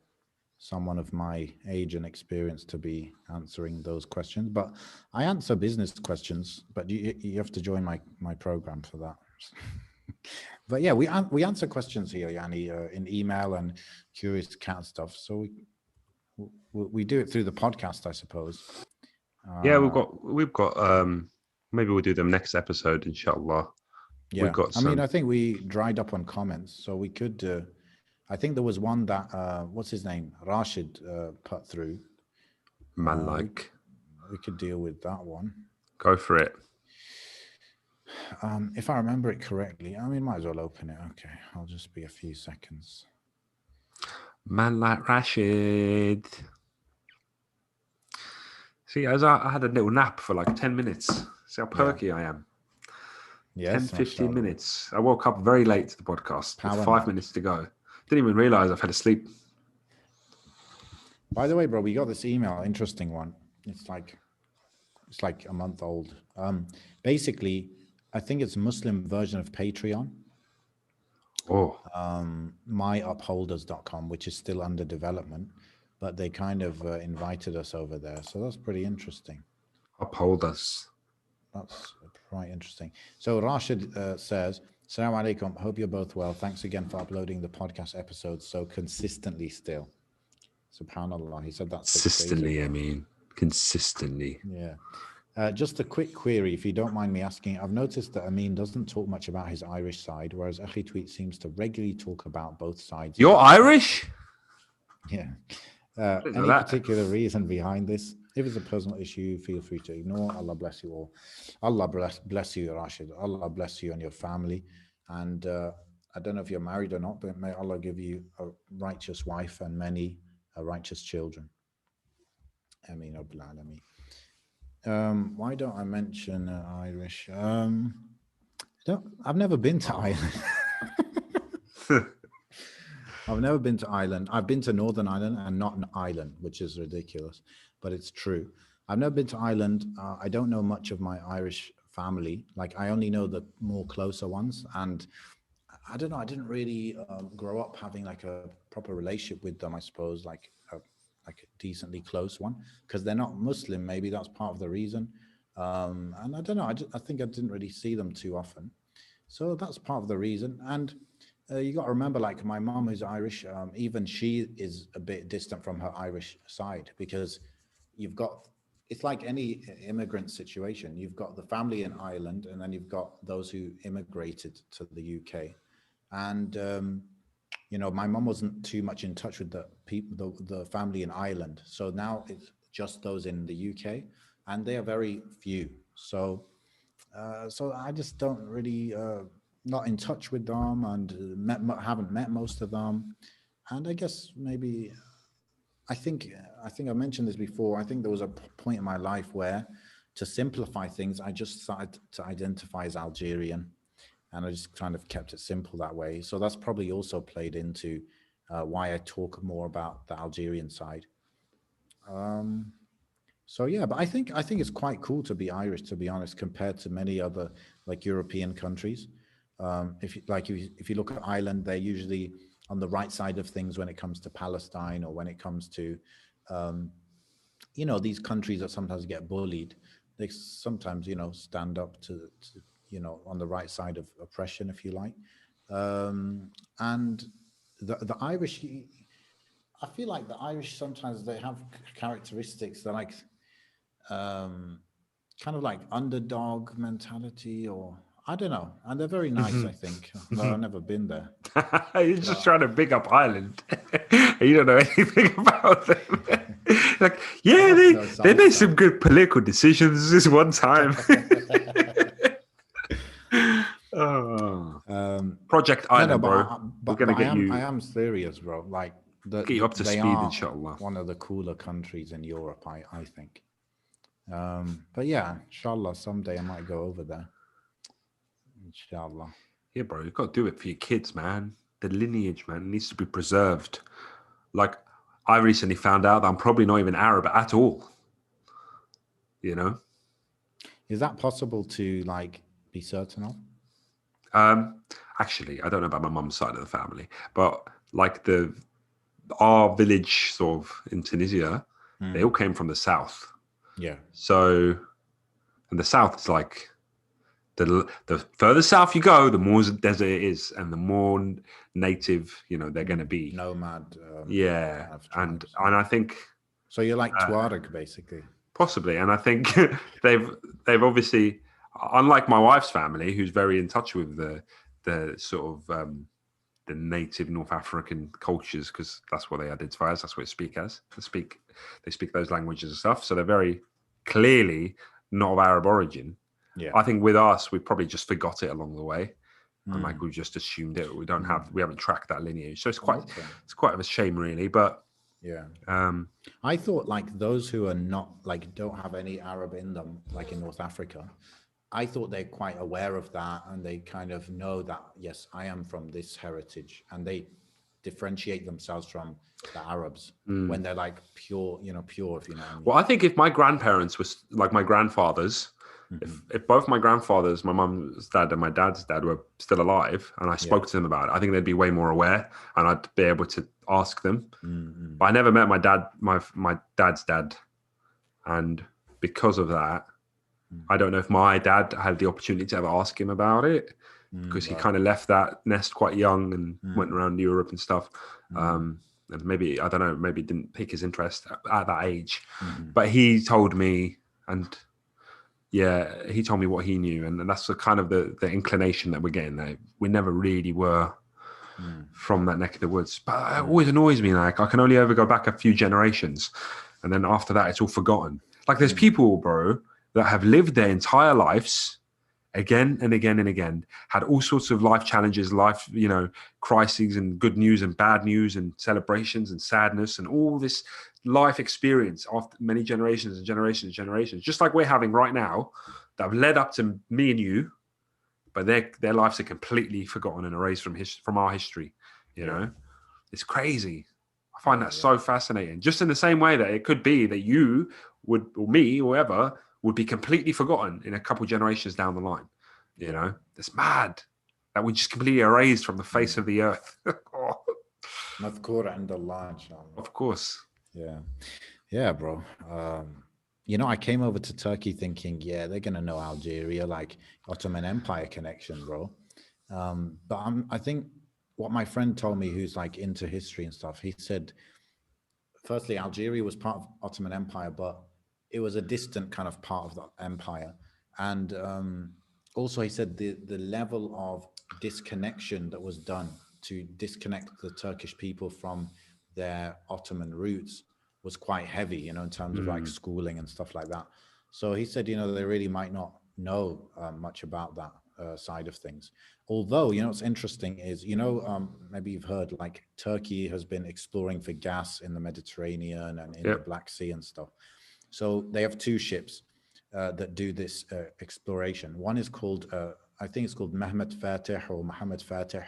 S1: someone of my age and experience to be answering those questions. But I answer business questions, but you have to join my program for that. But yeah, we answer questions here, Yanni, in email and Curious Cat stuff. So we do it through the podcast, I suppose.
S2: Yeah, we've got maybe we'll do them next episode, inshallah.
S1: Yeah, I mean, I think we dried up on comments, so we could. I think there was one that what's his name, Rashid, put through. We could deal with that one.
S2: Go for it.
S1: If I remember it correctly, I mean, might as well open it. Okay, I'll just be a few seconds.
S2: Man like Rashid. See, as I had a little nap for like 10 minutes. See how perky I am. Yes, 10, 15 minutes. I woke up very late to the podcast. With 5 minutes to go. Didn't even realize I fell asleep.
S1: By the way, bro, we got this email, interesting one. It's like a month old. Basically, I think it's a Muslim version of Patreon.
S2: Oh.
S1: Myupholders.com, which is still under development, but they kind of invited us over there. So that's pretty interesting.
S2: Upholders.
S1: That's quite interesting. So Rashid says, Assalamu alaikum. Hope you're both well. Thanks again for uploading the podcast episodes so consistently still. SubhanAllah. He said that
S2: consistently, I mean, consistently.
S1: Yeah. Just a quick query, if you don't mind me asking. I've noticed that Amin doesn't talk much about his Irish side, whereas Akhi Tweet seems to regularly talk about both sides.
S2: You're Irish?
S1: Yeah. Any particular reason behind this? If it's a personal issue, feel free to ignore. Allah bless you all. Allah bless you, Rashid. Allah bless you and your family. And I don't know if you're married or not, but may Allah give you a righteous wife and many righteous children. Ameen Rabbil Alameen. Why don't I mention Irish? I've never been to Ireland. I've never been to Ireland. I've been to Northern Ireland and not an island, which is ridiculous, but it's true. I've never been to Ireland. I don't know much of my Irish family. Like I only know the more closer ones, and I don't know. I didn't really grow up having like a proper relationship with them. I suppose like a decently close one because they're not Muslim. Maybe that's part of the reason. And I don't know. I think I didn't really see them too often. So that's part of the reason. And you got to remember, like my mom who's Irish, even she is a bit distant from her Irish side because you've got, it's like any immigrant situation. You've got the family in Ireland and then you've got those who immigrated to the UK. And, my mom wasn't too much in touch with the people, the family in Ireland. So now it's just those in the UK and they are very few. So I just don't really not in touch with them and haven't met most of them. And I guess maybe I think I mentioned this before. I think there was a point in my life where, to simplify things, I just started to identify as Algerian, and I just kind of kept it simple that way. So that's probably also played into why I talk more about the Algerian side. Um, so yeah, but I think it's quite cool to be Irish, to be honest, compared to many other like European countries. If you look at Ireland, they're usually on the right side of things when it comes to Palestine or when it comes to um, these countries that sometimes get bullied. They sometimes stand up to on the right side of oppression, if you like. And the Irish, I feel like the Irish sometimes they have characteristics that like um, kind of like underdog mentality, or I don't know. And they're very nice, I think, though I've never been there.
S2: You're just
S1: But
S2: trying to big up Ireland. You don't know anything about them. Like,
S1: I
S2: yeah,
S1: must know
S2: they
S1: some
S2: made some
S1: stuff.
S2: good political decisions this one time. Oh.
S1: um,
S2: Project
S1: no,
S2: Island,
S1: but
S2: bro. We're gonna
S1: I am serious, bro. Like
S2: get you up to
S1: they
S2: speed,
S1: are
S2: inshallah.
S1: one of the cooler countries in Europe, I think. But yeah, inshallah, someday I might go over there. Inshallah.
S2: Yeah, bro, you've got to do it for your kids, man. The lineage, man, needs to be preserved. Like, I recently found out that I'm probably not even Arab at all. You know,
S1: Is that possible to like be certain of?
S2: um, actually, I don't know about my mum's side of the family, but like our village sort of in Tunisia, they all came from the south.
S1: Yeah.
S2: So, and the south is like the further south you go, the more desert it is, and the more native they're going to be.
S1: Nomad
S2: Yeah,
S1: kind of
S2: and
S1: tribes.
S2: I think
S1: So you're like Tuareg, basically.
S2: possibly, and I think they've obviously, unlike my wife's family, who's very in touch with the sort of the native North African cultures, because that's what they identify as, that's what they speak as. They speak those languages and stuff, so they're very clearly not of Arab origin.
S1: Yeah.
S2: I think with us, we probably just forgot it along the way, and like we just assumed it. We haven't tracked that lineage, so it's quite of a shame, really. But
S1: yeah,
S2: um,
S1: I thought like those who are not like don't have any Arab in them, like in North Africa, I thought they're quite aware of that and they kind of know that yes, I am from this heritage, and they differentiate themselves from the Arabs when they're like pure, pure, if you know what I mean.
S2: well, I think if my grandparents was like my grandfathers, if both my grandfathers, my mum's dad and my dad's dad, were still alive, and I spoke to them about it, I think they'd be way more aware, and I'd be able to ask them. But I never met my dad, my dad's dad, and because of that, I don't know if my dad had the opportunity to ever ask him about it, because he kind of left that nest quite young and went around Europe and stuff. And maybe, I don't know, maybe didn't pique his interest at that age. But he told me, and yeah, he told me what he knew. And that's the kind of the inclination that we're getting there. We never really were from that neck of the woods. But it always annoys me. Like, I can only ever go back a few generations. And then after that, it's all forgotten. Like, there's people, bro, that have lived their entire lives again and again and again, had all sorts of life challenges, life, crises, and good news and bad news and celebrations and sadness and all this life experience after many generations and generations and generations, just like we're having right now, that have led up to me and you but their lives are completely forgotten and erased from our history. You know, it's crazy. I find that so fascinating. Just in the same way that it could be that you would, or me, or whoever, would be completely forgotten in a couple generations down the line. You know, it's mad that we just completely erased from the face of the earth.
S1: مذكور عند الله إن شاء الله.
S2: Of course.
S1: Yeah, bro. You know, I came over to Turkey thinking, yeah, they're gonna know Algeria, like Ottoman Empire connection, bro. But I think what my friend told me, who's like into history and stuff, he said, firstly, Algeria was part of Ottoman Empire, but it was a distant kind of part of the empire. And also he said the level of disconnection that was done to disconnect the Turkish people from their Ottoman roots was quite heavy, you know, in terms of like schooling and stuff like that. So he said, you know, they really might not know much about that side of things. Although, you know, what's interesting is, you know, maybe you've heard like Turkey has been exploring for gas in the Mediterranean and in the Black Sea and stuff. So they have two ships that do this exploration. One is called, I think it's called Mehmet Fatih or Mohammed Fatih,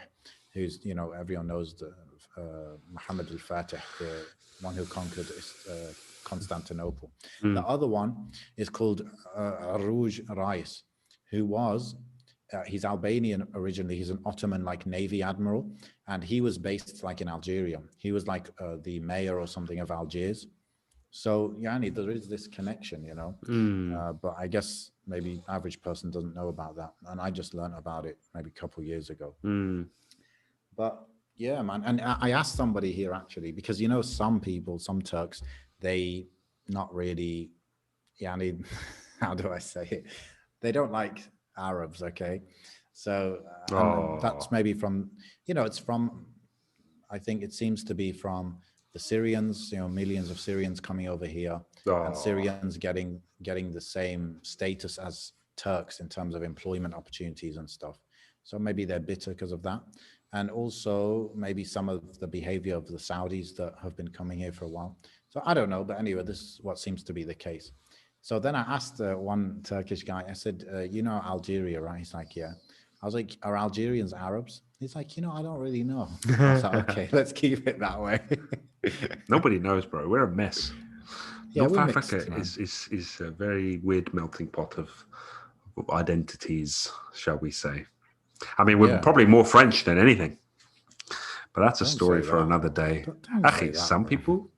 S1: who's, you know, everyone knows the Muhammad al-Fatih, the one who conquered Constantinople. The other one is called Aruj Rais, who was, he's Albanian originally. He's an Ottoman like Navy admiral, and he was based like in Algeria. He was like the mayor or something of Algiers. So, Yani, there is this connection, you know, but I guess maybe average person doesn't know about that. And I just learned about it maybe a couple of years ago. But yeah, man. And I asked somebody here actually, because, you know, some people, some Turks, they not really, Yani, how do I say it? They don't like Arabs, okay? So and that's maybe from, you know, it's from, I think it seems to be from the Syrians, you know, millions of Syrians coming over here, and Syrians getting the same status as Turks in terms of employment opportunities and stuff. So maybe they're bitter because of that. And also maybe some of the behavior of the Saudis that have been coming here for a while. So I don't know, but anyway, this is what seems to be the case. So then I asked one Turkish guy, I said, you know Algeria, right? He's like, yeah. I was like, are Algerians Arabs? He's like, you know, I don't really know. I was like, okay, let's keep it that way.
S2: Nobody knows, bro. We're a mess.
S1: Yeah,
S2: North
S1: we're
S2: Africa
S1: mixed,
S2: is a very weird melting pot of identities, shall we say. I mean, we're probably more French than anything. But that's a story for another day. Actually, some people,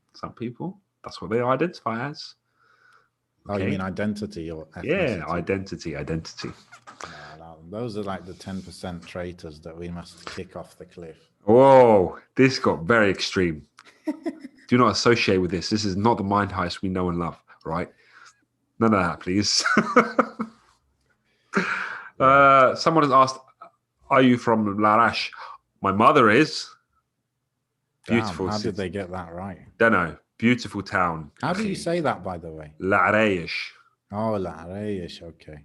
S2: that's what they identify as.
S1: Okay. Oh, you mean identity or ethnicity?
S2: Yeah, identity.
S1: No, those are like the 10% traitors that we must kick off the cliff.
S2: Whoa, this got very extreme. Do not associate with this. This is not the Mind Heist we know and love, right? None of that, please. Someone has asked, are you from Larash? My mother is. Beautiful.
S1: Damn, how did they get that right?
S2: Don't know. Beautiful town.
S1: How do you say that, by the way?
S2: Larash.
S1: Oh, Larash. Okay.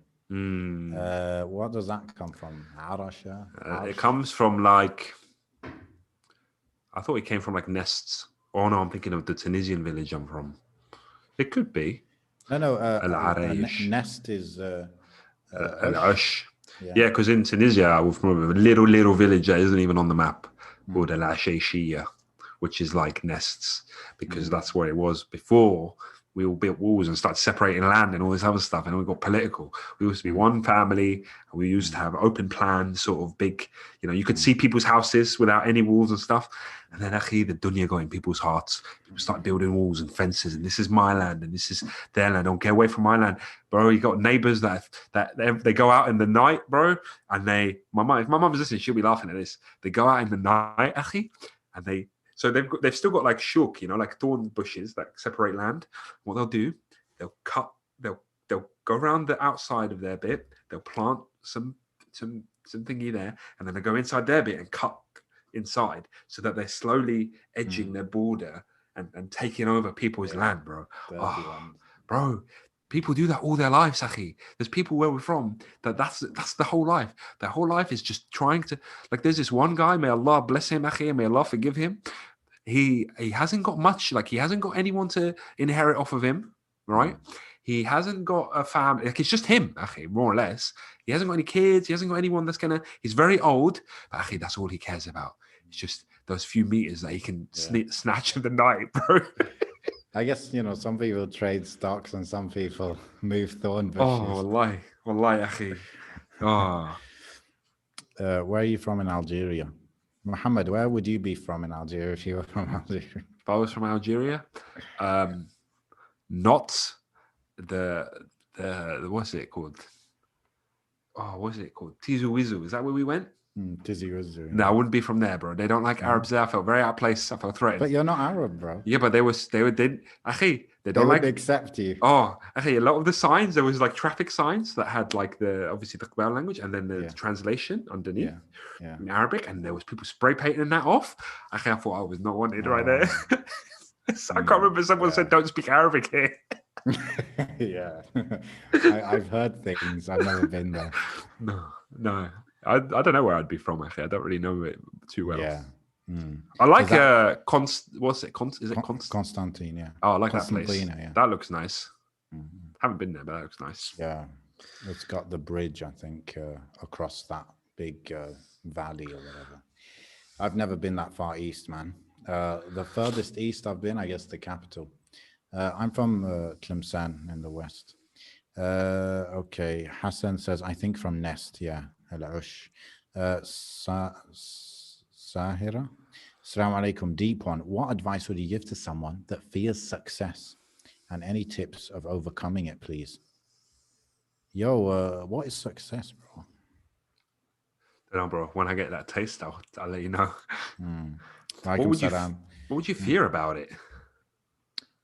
S1: What does that come from? Arasha?
S2: It comes from like, I thought it came from like nests. Oh no, I'm thinking of the Tunisian village I'm from. It could be.
S1: No. Nest is
S2: Al-Ash. Yeah, because in Tunisia, we're from a little village that isn't even on the map called Al-Ashashiyya, which is like nests, because that's where it was before we all built walls and started separating land and all this other stuff, and we got political. We used to be one family, and we used to have open plan, sort of big, you know, you could see people's houses without any walls and stuff. And then actually the dunya got in people's hearts. People started building walls and fences, and this is my land and this is their land. Don't get away from my land, bro. You got neighbors that they go out in the night, bro, and if my mum is listening, she'll be laughing at this. They go out in the night, akhi, and so they've still got like shuk, you know, like thorn bushes that separate land. What they'll do, they'll go around the outside of their bit. They'll plant some thingy there, and then they go inside their bit and cut inside, so that they're slowly edging their border and taking over people's land, bro. Bro, people do that all their lives, Akhi. There's people where we're from that's the whole life. Their whole life is just trying to, like, there's this one guy, may Allah bless him, Akhi, and may Allah forgive him. He hasn't got much, like he hasn't got anyone to inherit off of him, right? He hasn't got a family. Like, it's just him, akhi, more or less. He hasn't got any kids. He hasn't got anyone that's gonna. He's very old, but akhi, that's all he cares about. It's just those few meters that he can snatch in the night, bro.
S1: I guess, some people trade stocks and some people move thorn
S2: Oh,
S1: bushes.
S2: wallahi, akhi. Oh,
S1: Where are you from in Algeria? Mohammed, where would you be from in Algeria if you were from Algeria?
S2: if I was from Algeria, not the what's it called? Oh, what's it called? Tizu Wizu. Is that where we went?
S1: Tizi Ouzou.
S2: No, I wouldn't be from there, bro. They don't like Arabs there. I felt very out of place. I felt threatened.
S1: But you're not Arab, bro.
S2: Yeah, but they akhi, they don't
S1: wouldn't
S2: like
S1: accept you.
S2: Oh, akhi, a lot of the signs, there was like traffic signs that had like obviously the Qibal language and then the translation underneath in Arabic, and there was people spray painting that off. Akhi, I thought I was not wanted right there. So I can't remember someone said don't speak Arabic here.
S1: Yeah. I've heard things. I've never been there.
S2: No. I don't know where I'd be from, actually. I don't really know it too well.
S1: Yeah.
S2: I like what's it? Is it
S1: Constantine? Yeah.
S2: Oh, I like that place.
S1: Yeah.
S2: That looks nice. Haven't been there, but that looks nice.
S1: Yeah. It's got the bridge, I think, across that big valley or whatever. I've never been that far east, man. The furthest east I've been, I guess, the capital. I'm from Tlemcen in the west. Okay. Hassan says, I think from Nest. Yeah. Al-Ush. Sahira. Assalamu alaikum. Deep one. What advice would you give to someone that fears success? And any tips of overcoming it, please? Yo, what is success, bro?
S2: I don't know, bro. When I get that taste, I'll let you know.
S1: What
S2: would you fear about it?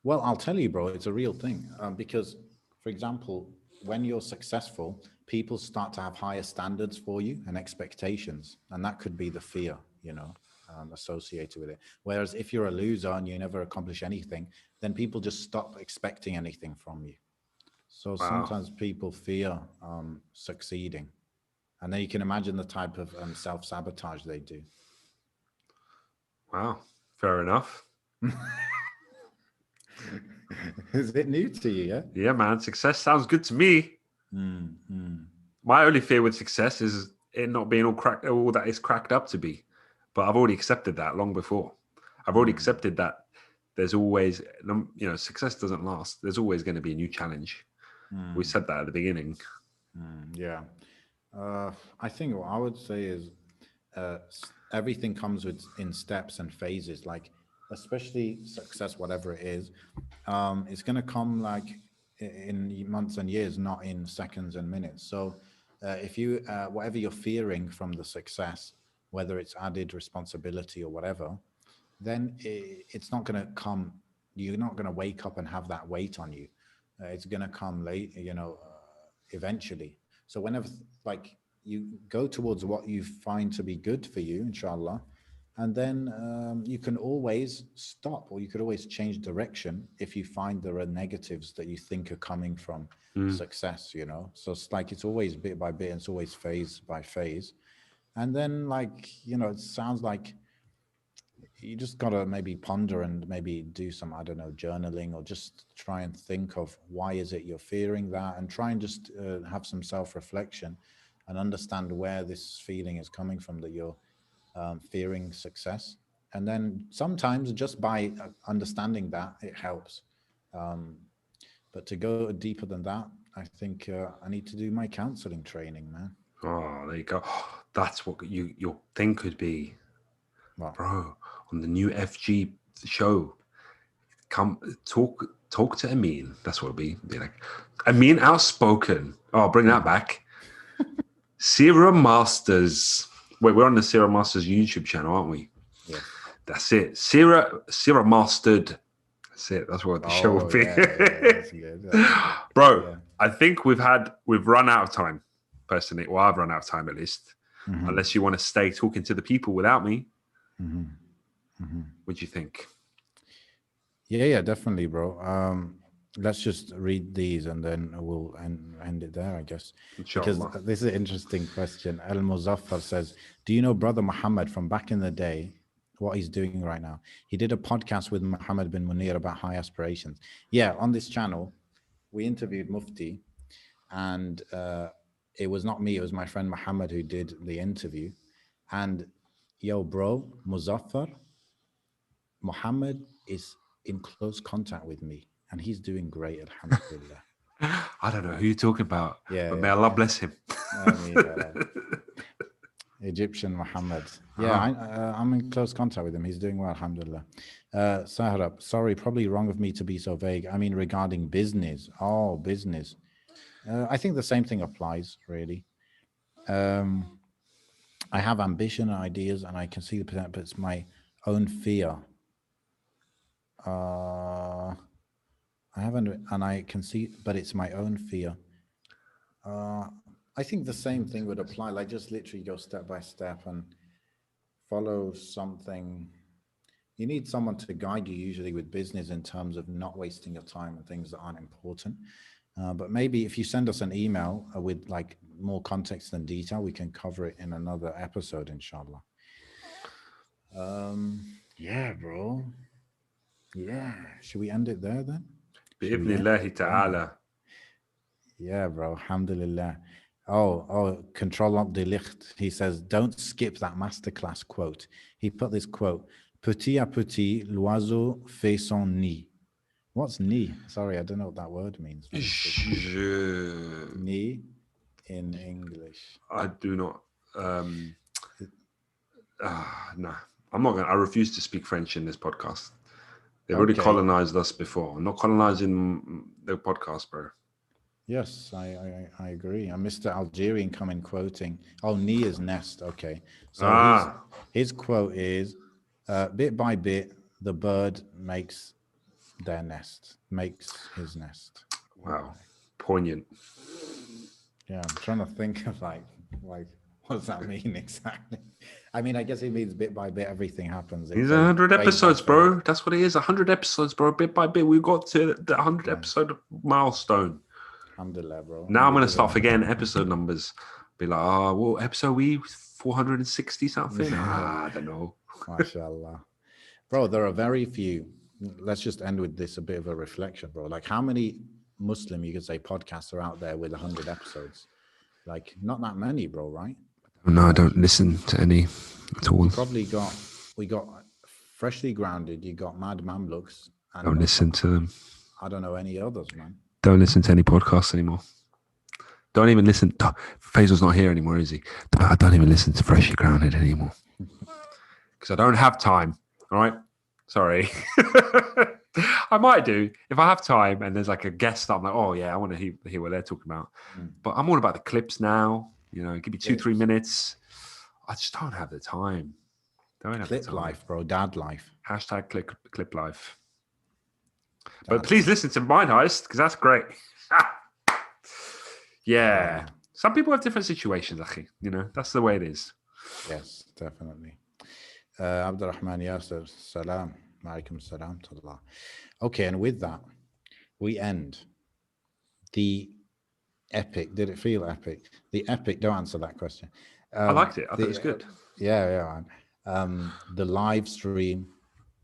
S1: Well, I'll tell you, bro, it's a real thing. Because, for example, when you're successful, people start to have higher standards for you and expectations. And that could be the fear, associated with it. Whereas if you're a loser and you never accomplish anything, then people just stop expecting anything from you. So sometimes people fear succeeding. And then you can imagine the type of self-sabotage they do.
S2: Wow. Fair enough.
S1: Is it new to you, yeah?
S2: Yeah, man. Success sounds good to me. My only fear with success is it not being all that it's cracked up to be. But I've already accepted that long before. I've already accepted that there's always, success doesn't last. There's always going to be a new challenge. We said that at the beginning.
S1: Yeah. I think what I would say is everything comes in steps and phases, like especially success, whatever it is, it's going to come like in months and years, not in seconds and minutes. So if you, whatever you're fearing from the success, whether it's added responsibility or whatever, then it's not going to come, you're not going to wake up and have that weight on you. It's going to come late, eventually. So whenever like you go towards what you find to be good for you, inshallah, and then you can always stop, or you could always change direction if you find there are negatives that you think are coming from success, So it's like, it's always bit by bit, and it's always phase by phase. And then it sounds like you just got to maybe ponder and maybe do some, I don't know, journaling, or just try and think of why is it you're fearing that, and try and just have some self-reflection and understand where this feeling is coming from that you're fearing success. And then sometimes just by understanding that, it helps. But to go deeper than that, I think I need to do my counseling training, man.
S2: Oh, there you go. That's what your thing could be.
S1: What?
S2: Bro, on the new FG show, come talk to Amin. That's what it'll be. Be like, Amin outspoken. Oh, bring that back. Serum Masters. Wait, we're on the Serum Masters YouTube channel, aren't we?
S1: Yeah.
S2: That's it. Serum Mastered. That's it. That's what the show will be.
S1: That's good.
S2: Bro, I think we've run out of time, personally. Well, I've run out of time at least. Unless you want to stay talking to the people without me. What do you think?
S1: Yeah, definitely, bro. Let's just read these and then we'll end it there, I guess. Because this is an interesting question. Al Muzaffar says, do you know Brother Muhammad from back in the day, what he's doing right now? He did a podcast with Muhammad bin Munir about high aspirations. Yeah, on this channel, we interviewed Mufti, and it was not me, it was my friend Muhammad who did the interview. And yo, bro, Muzaffar, Muhammad is in close contact with me, and he's doing great, alhamdulillah.
S2: I don't know who you're talking about,
S1: Yeah,
S2: but may
S1: yeah.
S2: Allah bless him.
S1: I mean, Egyptian Muhammad. Yeah, I'm in close contact with him. He's doing well, alhamdulillah. Sahrab, sorry, probably wrong of me to be so vague. I mean, regarding business. Oh, business. I think the same thing applies, really. I have ambition and ideas, and I can see the potential, but it's my own fear. I haven't, and I can see, but it's my own fear. I think the same thing would apply. Like, just literally go step by step and follow something. You need someone to guide you, usually with business, in terms of not wasting your time on things that aren't important. But maybe if you send us an email with like more context and detail, we can cover it in another episode, inshallah. Yeah, bro. Yeah. Should we end it there then?
S2: بإذن الله تعالى.
S1: Yeah, bro. Alhamdulillah. Oh, Control Alt Delicht. He says, don't skip that masterclass quote. He put this quote, petit à petit, l'oiseau fait son nid. What's nid? Sorry, I don't know what that word means. Nid in English.
S2: I do not. No, I'm not going to. I refuse to speak French in this podcast. They've already colonized us before. I'm not colonizing the podcast, bro.
S1: Yes, I agree. And Mr. Algerian coming quoting, oh, Ni is nest. Okay. So his quote is, bit by bit, the bird makes their nest, makes his nest.
S2: Wow. Poignant.
S1: Yeah, I'm trying to think of like what does that mean exactly? I mean, I guess it means bit by bit, everything happens.
S2: It's 100 episodes, bro. That's what it is. 100 episodes, bro. Bit by bit, we got to the 100 episode milestone.
S1: Alhamdulillah, bro.
S2: Now I'm going to start forgetting episode numbers. Be like, what episode we 460 something? I don't know.
S1: MashaAllah. Bro, there are very few. Let's just end with this, a bit of a reflection, bro. Like, how many Muslim, you could say, podcasts are out there with 100 episodes? Like, not that many, bro, right?
S2: No, I don't listen to any at all.
S1: We got Freshly Grounded, you got Mad Mamluks. And
S2: don't listen to them.
S1: I don't know any others, man.
S2: Don't listen to any podcasts anymore. Don't even listen. Faisal's not here anymore, is he? I don't even listen to Freshly Grounded anymore. Because I don't have time. All right? Sorry. I might do if I have time and there's like a guest. I'm like, oh yeah, I want to hear what they're talking about. But I'm all about the clips now. You know, give me 2-3 minutes. I just don't have the time. Don't have
S1: clip
S2: the time.
S1: Life, bro. Dad life.
S2: Hashtag clip life. But please listen to Mind Heist because that's great. Yeah. Some people have different situations, Akhi. You know, that's the way it is.
S1: Yes, definitely. Abdurrahman Yasser, salam. Alaikum salam to Allah. Okay, and with that, we end the epic. Did it feel epic? The epic, don't answer that question.
S2: I liked it. I thought it was good.
S1: Yeah. The live stream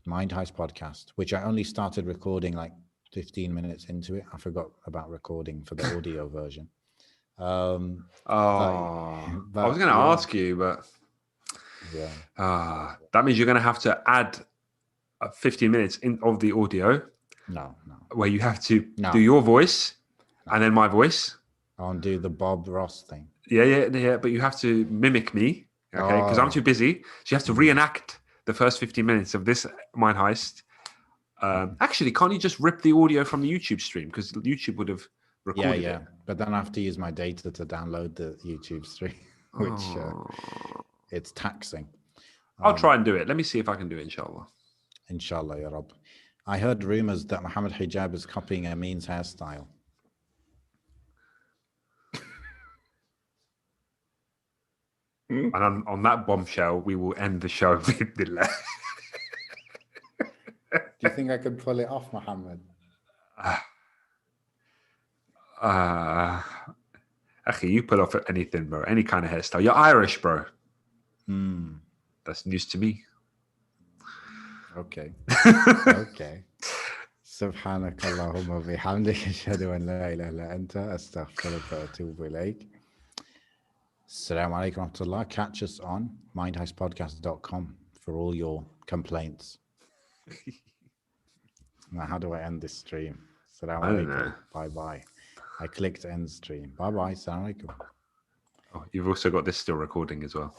S1: Mind Heist podcast, which I only started recording like 15 minutes into it. I forgot about recording for the audio version.
S2: I was going to ask you, but that means you're going to have to add 15 minutes of the audio.
S1: No.
S2: Where you have to do your voice and then my voice.
S1: I'll do the Bob Ross thing.
S2: Yeah. But you have to mimic me, okay? Because I'm too busy. So you have to reenact the first 15 minutes of this Mind Heist. Actually, can't you just rip the audio from the YouTube stream? Because YouTube would have recorded it.
S1: But then I have to use my data to download the YouTube stream, which it's taxing.
S2: I'll try and do it. Let me see if I can do it, inshallah.
S1: Inshallah, ya Rab. I heard rumors that Muhammad Hijab is copying Amin's hairstyle.
S2: And on that bombshell, we will end the show.
S1: Do you think I could pull it off, Muhammad?
S2: Actually, you pull off anything, bro. Any kind of hairstyle. You're Irish, bro. That's news to me.
S1: Okay. Okay. سبحانك اللهم وبحمدك أشهد أن لا إله إلا أنت أستغفرك وأتوب إليك. Assalamu alaikum wa rahmatullah. Catch us on mindheistpodcast.com for all your complaints. Now, how do I end this stream? Assalamu
S2: I don't
S1: alaikum.
S2: know.
S1: Bye bye. I clicked end stream. Bye bye. Assalamu alaikum.
S2: Oh, you've also got this still recording as well.